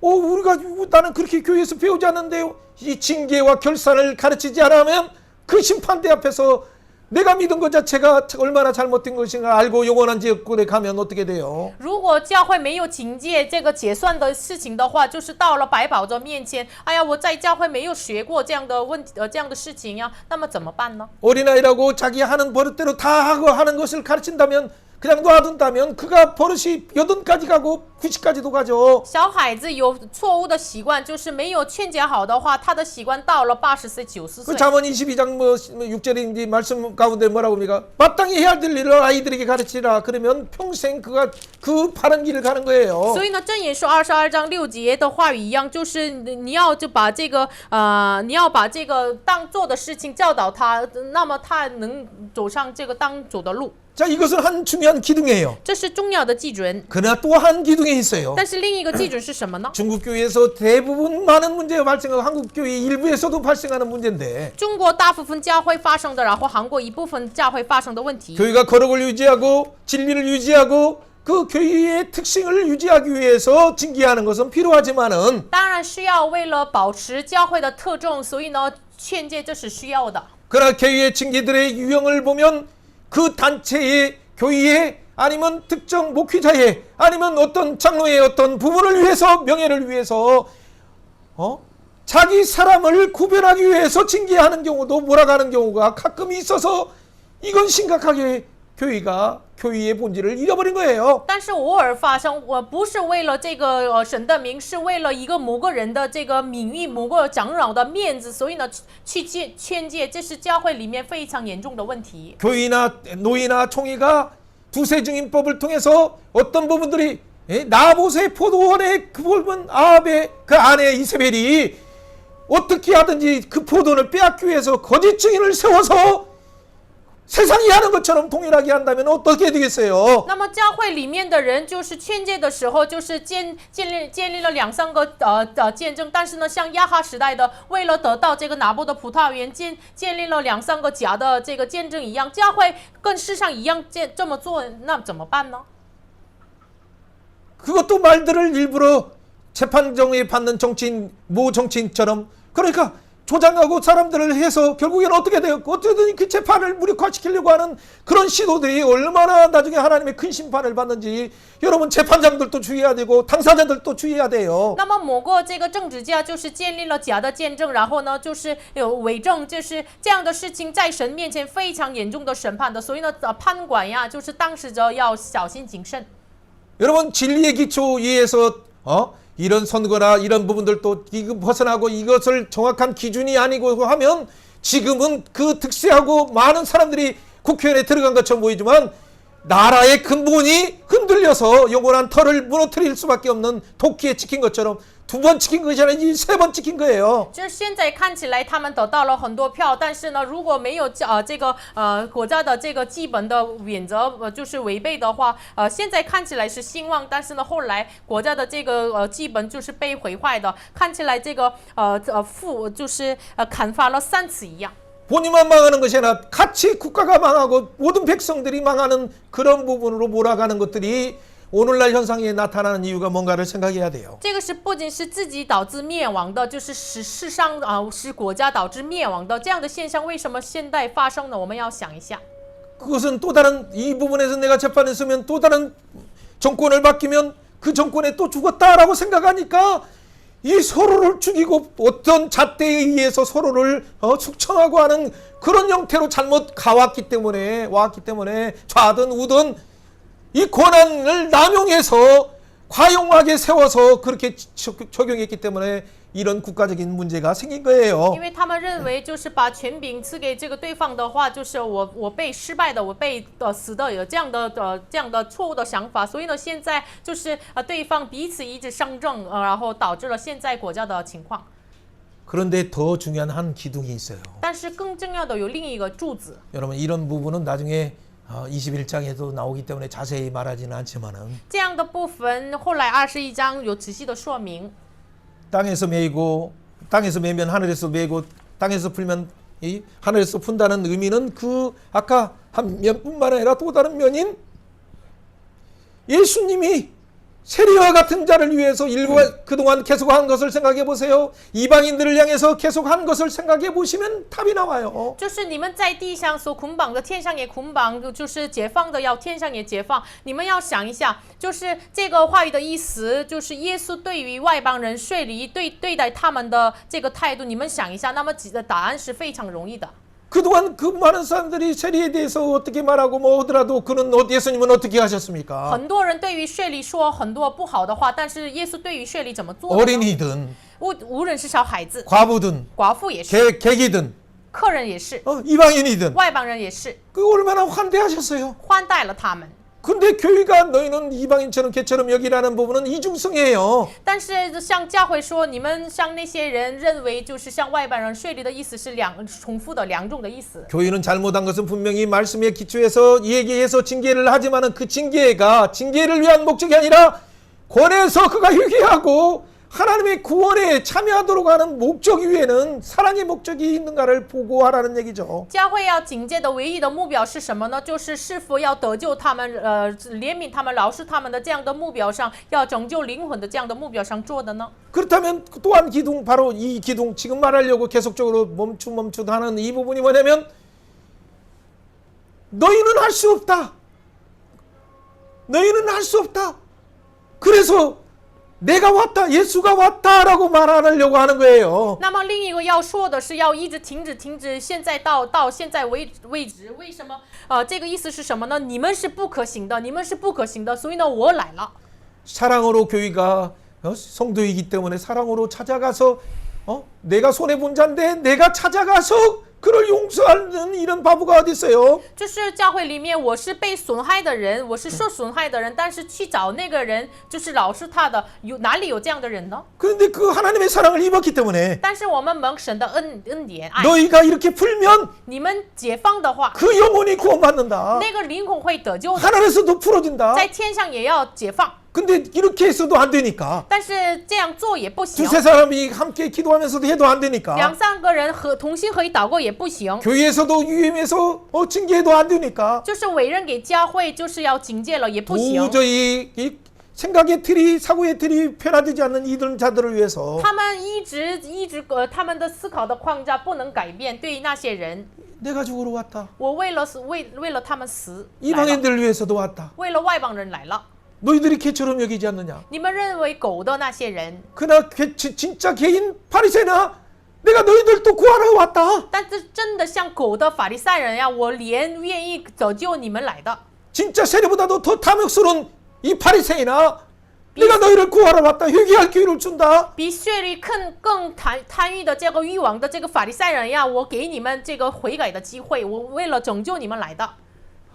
우리가 나는 그렇게 교회에서 배우지 않는데 이 징계와 결산을 가르치지 않으면 그 심판대 앞에서 내가 믿은 것 자체가 얼마나 잘못된 것인가 알고 영원한 지옥불에 가면 어떻게 돼요? 如果教会没有警戒这个结算的事情的话，就是到了百宝座面前，哎呀，我在教会没有学过这样的问题，这样的事情呀，那么怎么办呢？ 어린아이라고 자기 하는 버릇대로 다 하고 하는 것을 가르친다면 그냥 놔둔다면 그가 버릇이 80까지 가고 90까지도 가죠. 小孩子有错误的习惯，就是没有劝解好的话，他的习惯到了80岁、90 그 岁。 잠언 22장 6절인지 말씀 가운데 뭐라고 합니까? 마땅히 해야 될 일을 아이들에게 가르치라. 그러면 평생 그가 그 바른 길을 가는 거예요. 所以呢，箴言书22章6节的话语一样，就是你要就把这个你要把这个当做的事情教导他，那么他能走上这个当走的路。 자, 이것은 한 중요한 기둥이에요. 这是重要的基准。 그러나 또 한 기둥이 있어요. 但是另一个基准是什么呢？ 중국 교회에서 대부분 많은 문제가 발생하고 한국 교회 일부에서도 발생하는 문제인데 中国大部分教会发生的，然后韩国一部分教会发生的问题。 교회가 거룩을 유지하고 진리를 유지하고 그 교회의 특징을 유지하기 위해서 징계하는 것은 필요하지만은 当然是要为了保持教会的特征，所以呢，劝诫这是需要的。 그러나 교회의 징계들의 유형을 보면 그 단체의 교회의 아니면 특정 목회자의 아니면 어떤 장로의 어떤 부분을 위해서 명예를 위해서 자기 사람을 구별하기 위해서 징계하는 경우도 몰아가는 경우가 가끔 있어서 이건 심각하게 교회가 교회의 본질을 잃어버린 거예요. 但是偶尔发生，我不是为了这个神的名，是为了一个某个人的这个名誉、某个长老的面子，所以呢，去劝诫，这是教会里面非常严重的问题。 교회나 노예나 총회가 두세 증인법을 통해서 어떤 부분들이 나봇의 포도원의 그 부분 아합의 그 아내 이세벨이 어떻게 하든지 그 포도원을 빼앗기 위해서 거짓 증인을 세워서 세상이 하는 것처럼 동일하게 한다면 어떻게 되겠어요? 那么教会里面的人就是劝诫的时候，就是建立了2、3个见证，但是呢，像亚哈时代的，为了得到这个拿波的葡萄园，建立了2、3个假的这个见证一样，教会跟世上一样这么做，那怎么办呢？ 그것도 말들을 일부러 재판정에 받는 정치인 모 정치인처럼 그러니까 조장하고 사람들을 해서 결국에는 어떻게 돼요? 어쨌든 그 재판을 무력화시키려고 하는 그런 시도들이 얼마나 나중에 하나님의 큰 심판을 받는지 여러분 재판장들도 주의해야 되고 당사자들도 주의해야 돼요. 那么某个这个政治家就是建立了假的见证，然后呢就是有伪证，就是这样的事情在神面前非常严重的审判的，所以呢判官呀就是当事者要小心谨慎。 여러분 진리의 기초 위에서 이런 선거나 이런 부분들도 이거 벗어나고 이것을 정확한 기준이 아니고 하면 지금은 그 득세하고 많은 사람들이 국회의원에 들어간 것처럼 보이지만 나라의 근본이 흔들려서 영원한 터를 무너뜨릴 수밖에 없는 도끼에 찍힌 것처럼 2번 찍힌 것이 아니라 3번 찍힌 거예요. 就是现在看起来他们得到了很多票，但是呢，如果没有这个国家的这个基本的原则就是违背的话，现在看起来是兴旺，但是呢，后来国家的这个基本就是被毁坏的，看起来这个就是砍伐了3次一样。 본인만 망하는 것이 아니라 같이 국가가 망하고 모든 백성들이 망하는 그런 부분으로 몰아가는 것들이 오늘날 현상에 나타나는 이유가 뭔가를 생각해야 돼요. 这个是不仅是自己导致灭亡的，就是使世上使国家导致灭亡的这样的现象，为什么现在发生呢？我们要想一下。 그것은 또 다른 이 부분에서 내가 재판했으면 또 다른 정권을 맡기면 그 정권에 또 죽었다라고 생각하니까 이 서로를 죽이고 어떤 잣대에 의해서 서로를 숙청하고 하는 그런 형태로 잘못 왔기 때문에 좌든 우든 이 권한을 남용해서 과용하게 세워서 그렇게 적용했기 때문에 이런 국가적인 문제가 생긴 거예요. 因为他们认为就是把权柄赐给这个对方的话，就是我被失败的，我被死的，有这样的错误的想法，所以呢，现在就是对方彼此一直相争，然后导致了现在国家的情况。 그런데 더 중요한 한 기둥이 있어요. 但是更重要的有另一个柱子。 여러분 이런 부분은 나중에 21장에도 나오기 때문에 자세히 말하지는 않지만은 这样的部分后来21章有仔细的说明。 땅에서 매이고 땅에서 매면 하늘에서 매고 땅에서 풀면 이 하늘에서 푼다는 의미는 그 아까 한 면뿐만 아니라 또 다른 면인 예수님이 세리와 같은 자를 위해서 그동안 계속한 것을 생각해 보세요. 이방인들을 향해서 계속한 것을 생각해 보시면 답이 나와요. 就是你们在地上所捆绑的，天上也捆绑；就是解放的，要天上也解放。你们要想一下，就是这个话语的意思，就是耶稣对于外邦人税吏对待他们的这个态度，你们想一下。那么答案是非常容易的。 그동안 그 많은 사람들이 세리에 대해서 어떻게 말하고 뭐 하더라도 그는 예수님은 어떻게 하셨습니까? 很多人对于税吏说很多不好的话，但是耶稣对于税吏怎么做的呢？ 어린이든 无论是小孩子、 과부든 寡妇也是， 객이든 客人也是， 이방인이든 外邦人也是， 그 얼마나 환대하셨어요. 宽待了他们。 근데 교회가 너희는 이방인처럼 개처럼 여기라는 부분은 이중성이에요. 但是像教会说，你们像那些人认为就是像外邦人税吏的意思是重复的两种的意思。 교회는 잘못한 것은 분명히 말씀에 기초해서 얘기해서 징계를 하지만은 그 징계가 징계를 위한 목적이 아니라 권해서 그가 회개하고 하나님의 구원에 참여하도록 하는 목적 위에는 사랑의 목적이 있는가를 보고하라는 얘기죠. 教会要警戒的唯一的目标是什么呢？就是是否要得救他们，怜悯他们、饶恕他们的这样的目标上，要拯救灵魂的这样的目标上做的呢？ 그렇다면 또한 기둥, 바로 이 기둥, 지금 말하려고 계속적으로 멈추하는 이 부분이 뭐냐면 너희는 할 수 없다. 너희는 할 수 없다. 그래서 내가 왔다, 예수가 왔다라고 말하려고 하는 거예요. 那么另一个要说的是，要一直停止，现在到现在为止，为什么？这个意思是什么呢？你们是不可行的，你们是不可行的，所以呢，我来了。 사랑으로 교회가 성도이기 때문에 사랑으로 찾아가서 내가 손해본 자인데 내가 찾아가서 그를 용서하는 이런 바보가 어디 있어요? 就是教会里面，我是被损害的人，我是受损害的人，但是去找那个人，就是饶恕他的，哪里有这样的人呢？ 그런데 그 하나님의 사랑을 입었기 때문에 但是我们蒙神的恩典爱， 너희가 이렇게 풀면 你们解放的话， 그 영혼이 구원받는다. 那个灵魂会得救的， 하늘에서도 풀어진다. 在天上也要解放。 근데 이렇게 해서도 안 되니까 但是这样做也不行， 두세 사람이 함께 기도하면서도 해도 안 되니까 两三个人同心合一祷告也不行， 교회에서도 유임해서 징계해도 안 되니까 就是委任给教会，就是要警戒了也不行。 도저히 이 생각의 틀이 사고의 틀이 변화되지 않는 이들 자들을 위해서 他们一直他们的思考的框架不能改变。对于那些人， 내가 죽으러 왔다. 我为了他们死来了， 이방인들을 위해서도 왔다. 为了外邦人来了。 너희들이 개처럼 여기지 않느냐. 你们认为狗的那些人， 그러나 진짜 개인 바리새나 내가 너희들 또 구하러 왔다. 但是真的像狗的法利赛人呀，我连愿意拯救你们来的。 진짜 세례보다도 더 탐욕스러운 이 바리새이나 내가 너희를 구하러 왔다. 회개할 기회를 준다. 比税率更贪欲的这个欲望的这个法利赛人呀，我给你们这个悔改的机会，我为了拯救你们来的。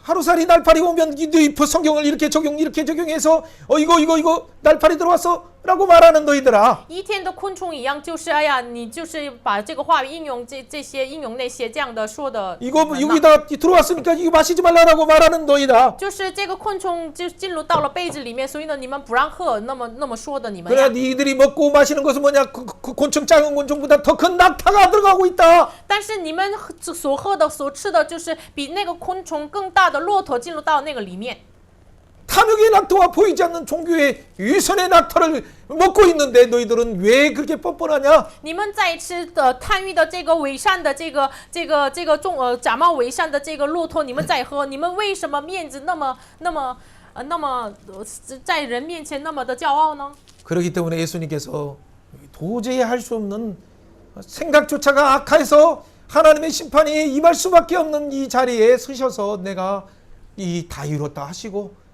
하루살이 날파리 오면 이 성경을 이렇게 적용해서 이거 날파리 들어왔어 라고 말하는 너희들아. 一天的昆虫一样，就是哎呀，你就是把这个话语应用这些应用那些这样的说的。 이거 여기다 들어왔으니까 이거 마시지 말라라고 말하는 너희다. 就是这个昆虫就进入到了杯子里面，所以呢，你们不让喝，那么说的你们 그래 呀。 니들이 먹고 마시는 것은 뭐냐? 그 곤충 작은 곤충보다 더 큰 낙타가 들어가고 있다. 但是你们所喝的、所吃的，就是比那个昆虫更大的骆驼进入到那个里面。 탐욕의 낙타와 보이지 않는 종교의 위선의 낙타를 먹고 있는데 너희들은 왜 그렇게 뻔뻔하냐? 你们在吃的贪欲的这个伪善的这个假冒伪善的这个骆驼，你们在喝，你们为什么面子那么在人面前那么的骄傲呢？ 그렇기 때문에 예수님께서 도저히 할 수 없는 생각조차가 악해서 하나님의 심판이 임할 수밖에 없는 이 자리에 서셔서 내가 다 이뤘다 하시고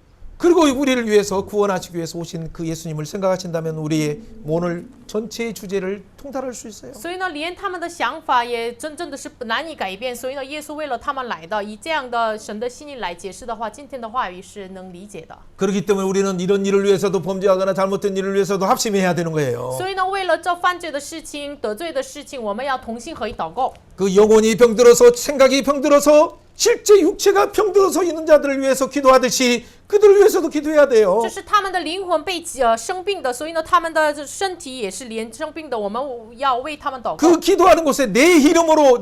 그리고 우리를 위해서 구원하시기 위해서 오신 그 예수님을 생각하신다면 우리의 오늘 전체의 주제를 통달할 수 있어요. 所以呢，连他们的想法也真的是难以改变。所以呢，耶稣为了他们来的，以这样的神的心意来解释的话，今天的话语是能理解的。 그렇기 때문에 우리는 이런 일을 위해서도 범죄하거나 잘못된 일을 위해서도 합심해야 되는 거예요. 所以呢，为了这犯罪的事情、得罪的事情，我们要同心合一祷告。 그 영혼이 병들어서 생각이 병들어서 실제 육체가 병들어서 있는 자들을 위해서 기도하듯이 그들을 위해서도 기도해야 돼요. 就是他们的灵魂被生病的，所以呢，他们的身体也是连生病的，我们要为他们祷告。 그 기도하는 곳에 내 이름으로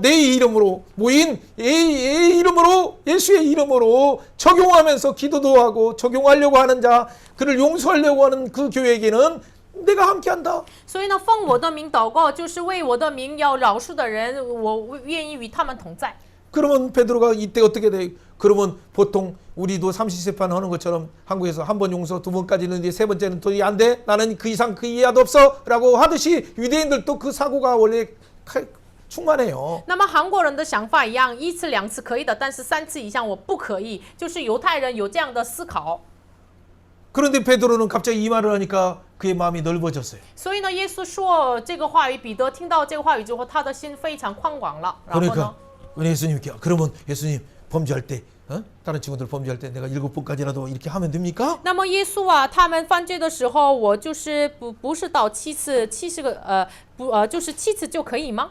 모인 의 이름으로 예수의 이름으로 적용하면서 기도도 하고 적용하려고 하는 자, 그를 용서하려고 하는 그 교회에게는 내가 함께한다. 所以呢，奉我的名祷告，就是为我的名要饶恕的人，我愿意与他们同在。 그러면 베드로가 이때 어떻게 돼? 그러면 보통 우리도 삼시세판 하는 것처럼 한국에서 한 번 용서, 두 번까지는 이제 세 번째는 도저히 안 돼. 나는 그 이상 그 이하도 없어라고 하듯이 유대인들도 그 사고가 원래 충만해요. 那么韩国人的想法一样，一次两次可以的，但是三次以上我不可以。就是犹太人有这样的思考。 그런데 베드로는 갑자기 이 말을 하니까 그의 마음이 넓어졌어요. 所以呢，耶稣说这个话语，彼得听到这个话语之后，他的心非常宽广了。然后呢 그러니까 ， 예수님께 그러면 예수님 범죄할 때 다른 친구들 범죄할 때 내가 7번까지라도 이렇게 하면 됩니까? 那么耶稣啊，他们犯罪的时候，我就是不是到7次，70个就是7次就可以吗？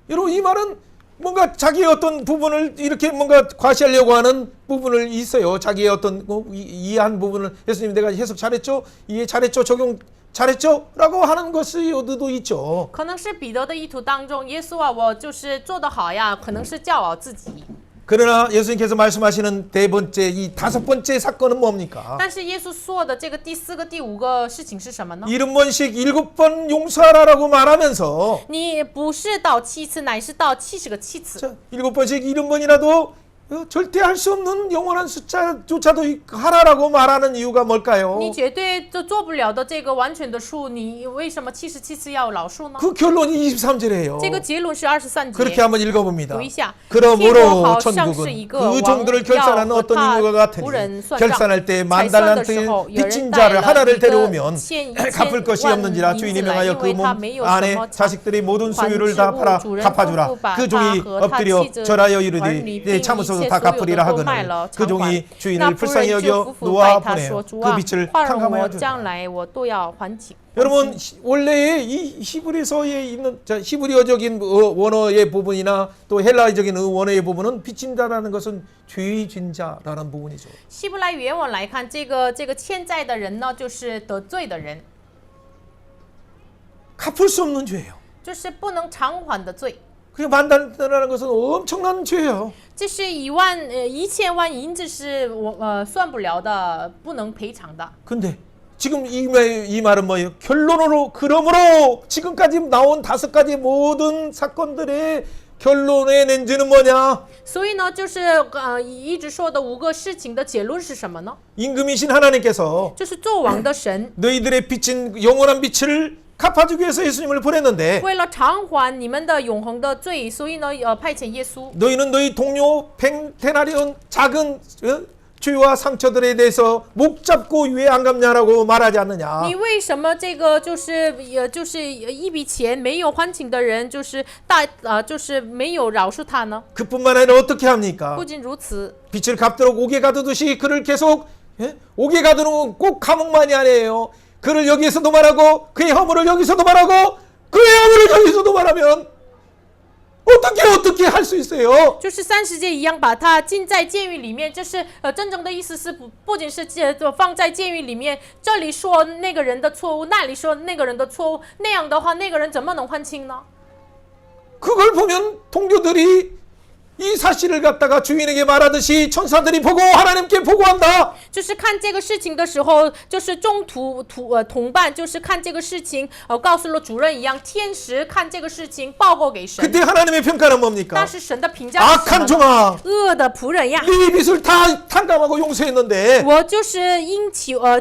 여러분 이 말은 뭔가 자기의 어떤 부분을 이렇게 뭔가 과시하려고 하는 부분을 있어요. 자기의 어떤 이해한 부분을 예수님 내가 해석 잘했죠? 이해 잘했죠? 적용 잘했죠? 라고 하는 것의 의도도 있죠. 可能是彼得的意图当中，耶稣啊，我就是做得好呀，可能是骄傲自己。 그러나 예수님께서 말씀하시는 네 번째 이 다섯 번째 사건은 뭡니까? 但是耶稣说的这个第4个、第5个事情是什么呢？ 70번씩 7번 용서하라라고 말하면서 你不是到7次，乃是到70个7次。 자, 7번씩 70번이라도 절대 할 수 없는 영원한 숫자조차도 하라라고 말하는 이유가 뭘까요? 你绝对就做不了的这个完全的数，你为什么77次要饶恕呢？ 그 결론이 23절이에요. 这个结论是23 그렇게 节。 한번 읽어봅니다. 读一下， 그러므로 像是 천국은 一个 그 종들을 王 결산하는 要和 어떤 他 인물과 仆 같으니 人算账。 결산할 때 才 만 算的 달란트 时候，有人 빚진 带 자를 了 하나를 一个 데려오면 1000 갚을 것이 万 없는지라 银 주인이 子来， 명하여 因 그 为他 몸 没有什 안에 么 자식들의 모든 还 소유를 之 다 物， 팔아 主人 갚아주라. 吩咐把 그 他 종이 和他 엎드려 妻子 절하여 儿 이르되 女 네 并一 참으소서 切 다 所有的 갚으리라 都卖 하거늘 了 그 偿还。 종이 那 주인을 仆人 불쌍히 就 여겨 夫妇 놓아 拜他 보내요. 说：“主 그 啊， 빚을 换了 탕감하여 我 주라. 将来我都要还清。” 여러분 원래의 이 히브리서에 있는 히브리어적인 원어의 부분이나 또 헬라어적인 원어의 부분은 빚진다라는 것은 죄의 진자라는 부분이죠. 希伯来原文来看，这个欠债的人呢，就是得罪的人， 갚을 수 없는 죄예요. 就是不能偿还的罪。 그 만단이라는 것은 엄청난 죄예요. 这是1000万银子是算不了的，不能赔偿的。 근데 지금 이 말은 뭐예요? 결론으로 그러므로 지금까지 나온 5가지 모든 사건들의 결론의 낸지는 뭐냐? 所以呢，就是一直说的5个事情的结论是什么呢？ 임금이신 하나님께서 就是做王的神 너희들의 빚진 영원한 빚을 갚아주기 위해서 예수님을 보냈는데 为了偿还你们的永恒的罪，所以呢，派遣耶稣。 너희는 너희 동료 펜테나리온 작은 죄와 상처들에 대해서 목 잡고 왜 안 갚냐라고 말하지 않느냐? 你为什么这个就是一笔钱没有还清的人，就是就是没有饶恕他呢？ 그뿐만 아니라 어떻게 합니까? 不仅如此， 빛을 갚도록 옥에 가두듯이 그를 계속 옥에 가두는 꼭 감옥만이 아니에요. 그를 여기에서도 말하고 그의 허물을 여기서도 말하고 그의 허물을 여기서도 말하면 어떻게 할 수 있어요? 就是30节一样，把他禁在监狱里面。这是真正的意思是不仅是放在监狱里面，这里说那个人的错误，那里说那个人的错误，那样的话，那个人怎么能还清呢？ 그걸 보면 동료들이 이 사실을 갖다가 주인에게 말하듯이 천사들이 보고 하나님께 보고한다. 就是看这个事情的时候，就是中同伴，就是看这个事情，告诉了主任一样，天使看这个事情报告给神。 그때 하나님의 평가는 뭡니까? 但是神的评价是什 악한 么呢？ 종아, 恶的仆人呀！ 네 빚을 다 탕감하고 용서했는데 我就是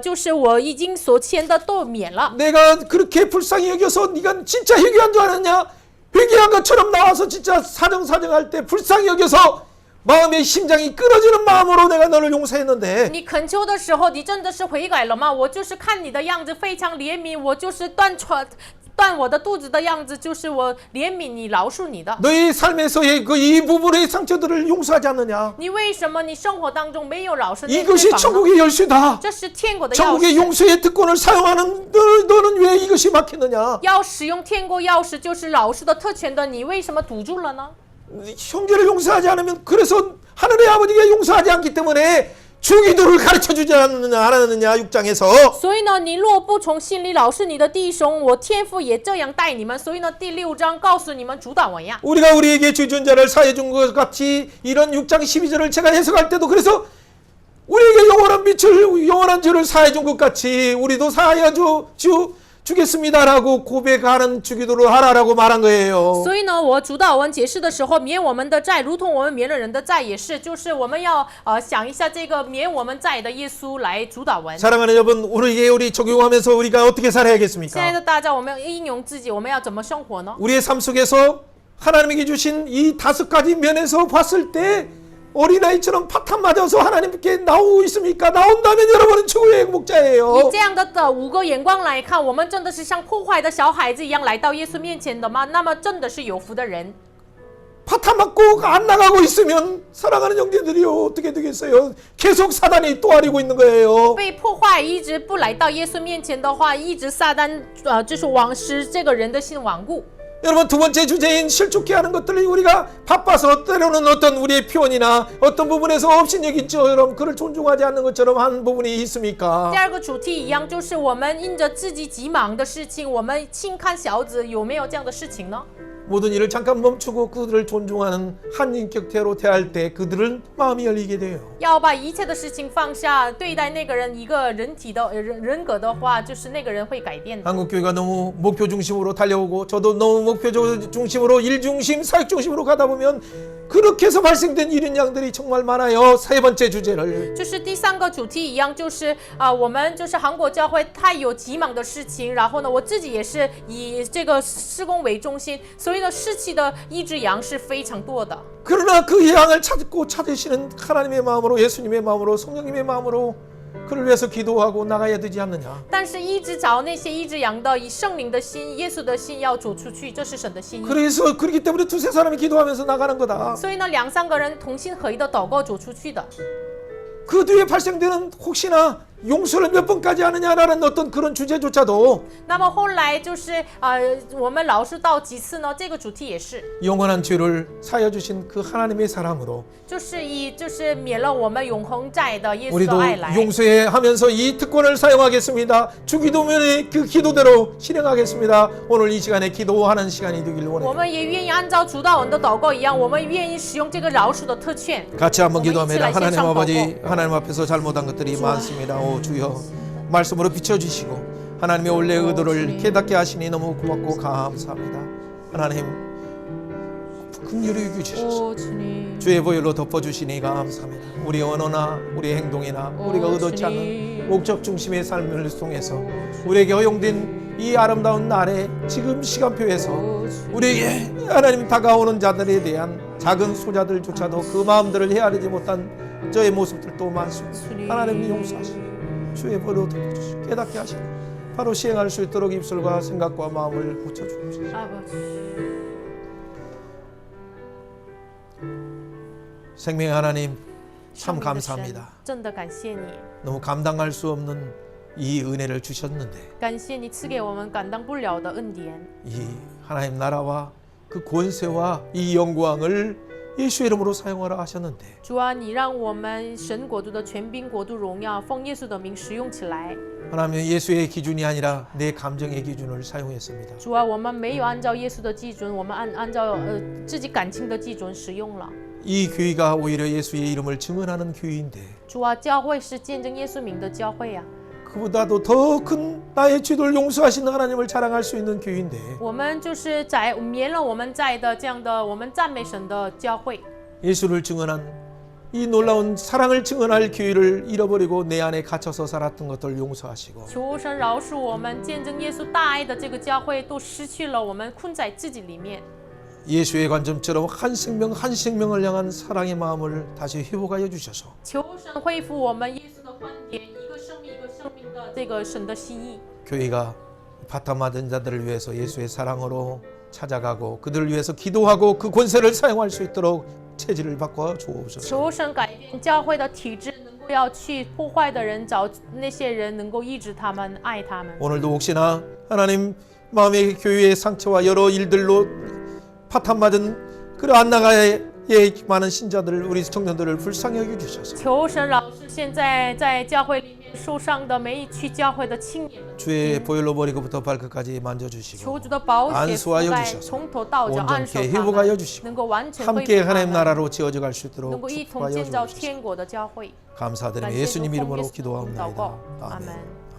就是我已经所欠的都免了。 내가 그렇게 불쌍히 여겨서 네가 진짜 회개한 줄 아느냐? 회개한 것처럼 나와서 진짜 사정할 때 불쌍히 여겨서 마음의 심장이 끊어지는 마음으로 내가 너를 용서했는데 你恳求的时候，你真的是悔改了吗？我就是看你的样子非常怜悯，我就是断我的肚子的样子，就是我怜悯你，饶恕你的。 너의 삶에서의 그 이 부분의 상처들을 용서하지 않느냐? 你为什么你生活当中没有饶恕那 이것이 对方呢？ 천국의 열쇠다. 这是天国的钥 천국의 匙。 용서의 특권을 사용하는 너는 왜 이것이 막히느냐? 要使用天国钥匙，就是饶恕的特权的，你为什么堵住了呢？ 형제를 용서하지 않으면 그래서 하늘의 아버지가 용서하지 않기 때문에 주기도를 가르쳐주지 않았느냐 6장에서 所以呢，你若不从心里饶恕你的弟兄，我天父也这样待你们。所以呢，第6章告诉你们主导文呀。 우리가 우리에게 주전자를 사해준 것 같이 이런 6장 12절을 제가 해석할 때도 그래서 우리에게 영원한 죄를 사해준 것 같이 우리도 사하여 주겠습니다라고 고백하는 주기도를 하라라고 말한 거예요. 所以呢，我主导文解释的时候，免我们的债，如同我们免了人的债，也是，就是我们要想一下这个免我们债的耶稣来主导文。 사랑하는 여러분, 우리 적용하면서 우리가 어떻게 现在 살아야겠습니까? 的大家，我们要应用自己，我们要怎么生活呢？ 우리의 삶 속에서 하나님에게 주신 이 5가지 면에서 봤을 때 어린아이처럼 파탄 맞아서 하나님께 나오고 있습니까? 나온다면 여러분은 최고의 행복자예요. 以这样的5个眼光来看，我们真的是像破坏的小孩子一样来到耶稣面前的吗？那么真的是有福的人。 파탄 맞고 안 나가고 있으면 사랑하는 형제들이요 어떻게 되겠어요? 계속 사단이 또 아리고 있는 거예요. 被破坏一直不来到耶稣面前的话，一直撒旦就是使这个人的心顽固。 여러분 두 번째 주제인 실족해 하는 것들을 우리가 바빠서 때로는 어떤 우리의 표현이나 어떤 부분에서 업신여긴처럼 그를 존중하지 않는 것처럼 한 부분이 있습니까? 第二个主题一样，就是我们因着自己急忙的事情，我们轻看小子，有没有这样的事情呢？ 모든 일을 잠깐 멈추고 그들을 존중하는 한인격태로 대할 때 그들은 마음이 열리게 돼요. 要把一切的事情放下，对待那个人一个人体的人格的话，就是那个人会改变的。 한국교회가 너무 목표 중심으로 달려오고 저도 너무 목표 중심으로 일 중심, 사역 중심으로 가다 보면 그렇게 해서 발생된 일인 양들이 정말 많아요. 세 번째 주제를 就是第三个主题一样，就是我们就是韩国教会太有急忙的事情，然后呢，我自己也是以这个事工为中心，所以呢，士气的一只羊是非常多的。 그러나 그 양을 찾으시는 하나님의 마음으로 예수님의 마음으로 성령님의 마음으로 그를 위해서 기도하고 나가야 되지 않느냐. 但是一直找那些一只羊的，以圣灵的心、耶稣的心要走出去，这是神的心意。 그래서 그렇기 때문에 두세 사람이 기도하면서 나가는 거다. 所以呢，2、3个人同心合一的祷告走出去的。 그 뒤에 발생되는 혹시나 용서를 몇 번까지 하느냐라는 어떤 그런 주제조차도 那么后来就是我们饶恕到几次呢？这个主题也是， 영원한 죄를 사여 주신 그 하나님의 사랑으로 就是免了我们永恒债的耶稣的 우리도 爱来。 용서하면서 이 특권을 사용하겠습니다. 주기도면의 그 기도대로 실행하겠습니다. 오늘 이 시간에 기도하는 시간이 되길 我 원해요. 们也愿意按照主导文的祷告一样，我们愿意使用这个饶恕的特权。 같이 한번 기도합니다. 이치라 하나님 신상 아버지, 하나님 앞에서 잘못한 것들이 많습니다. 오 주여, 말씀으로 비춰주시고 하나님의 원래 의도를 깨닫게 하시니 너무 고맙고 감사합니다. 하나님 긍휼히 여겨주셔서 哦，主你， 주의 보혈로 덮어주시니 감사합니다. 우리의 언어나 우리의 행동이나 우리가 의도치 않는 목적 중심의 삶을 통해서 우리에게 허용된 이 아름다운 날에 지금 시간표에서 우리에게 하나님 다가오는 자들에 대한 작은 소자들조차도 그 마음들을 헤아리지 못한 저의 모습들도 많습니다. 하나님 용서하시고 주의 보혈로 덮어주시고 깨닫게 하시고 바로 시행할 수 있도록 입술과 생각과 마음을 고쳐주옵소서. 阿爸， 생명의 하나님 참 圣灵的神 감사합니다. 真的感谢你， 너무 감당할 수 없는 이 은혜를 주셨는데 感谢你赐给我们感当不了的恩典。 이 하나님 나라와 그 권세와 이 영광을 예수 이름으로 사용하라 하셨는데 主啊，你让我们神国度的权柄、国度荣耀，奉耶稣的名使用起来。 하나님 예수의 기준이 아니라 내 감정의 기준을 사용했습니다. 主啊，我们没有按照耶稣的基准，我们按照自己感情的基准使用了。 이 교회가 오히려 예수의 이름을 증언하는 교회인데 主啊，教会是见证耶稣名的教会呀、 그보다도 더 큰 나의 죄를 용서하시는 하나님을 자랑할 수 있는 교회인데 我们就是免了我们在的这样的，我们赞美神的教会。 예수를 증언한 이 놀라운 사랑을 증언할 교회를 잃어버리고 내 안에 갇혀서 살았던 것들 용서하시고 求神饶恕我们见证耶稣大爱的这个教会，都失去了我们困在自己里面。 예수의 관점처럼 한 생명 한 생명을 향한 사랑의 마음을 다시 회복하여 주셔서 求神恢复我们耶稣的观点，一个生命一个生命的这个神的心意。 교회가 바탕 맞은 자들을 위해서 예수의 사랑으로 찾아가고 그들을 위해서 기도하고 그 권세를 사용할 수 있도록 체질을 바꿔 주옵소서. 求神改变教会的体制，能够要去破坏的人，找那些人能够医治他们，爱他们。 오늘도 혹시나 하나님 마음의 교회의 상처와 여러 일들로 파탄 맞은 그런 안 나가의 많은 신자들을 우리 청년들을 불쌍히 여겨 주셔서 求神饶恕现在在教会里面受伤的没去教会的青年们， 주의 보혈로 머리부터 발끝까지 求 만져주시고 主的宝血 안수하여 覆盖， 주셔서 从头到脚按手 온전케 他 회복하여 们， 주시고 能够完全恢 함께 复他 하나님 们， 나라로 지어져 갈 수 能 있도록 够一同 축복하여 建造 주옵소서. 天国的教会。 감사드리며 感谢主 예수님 奉耶 이름으로 稣的名祷 기도합니다. 告，阿 아멘. 门。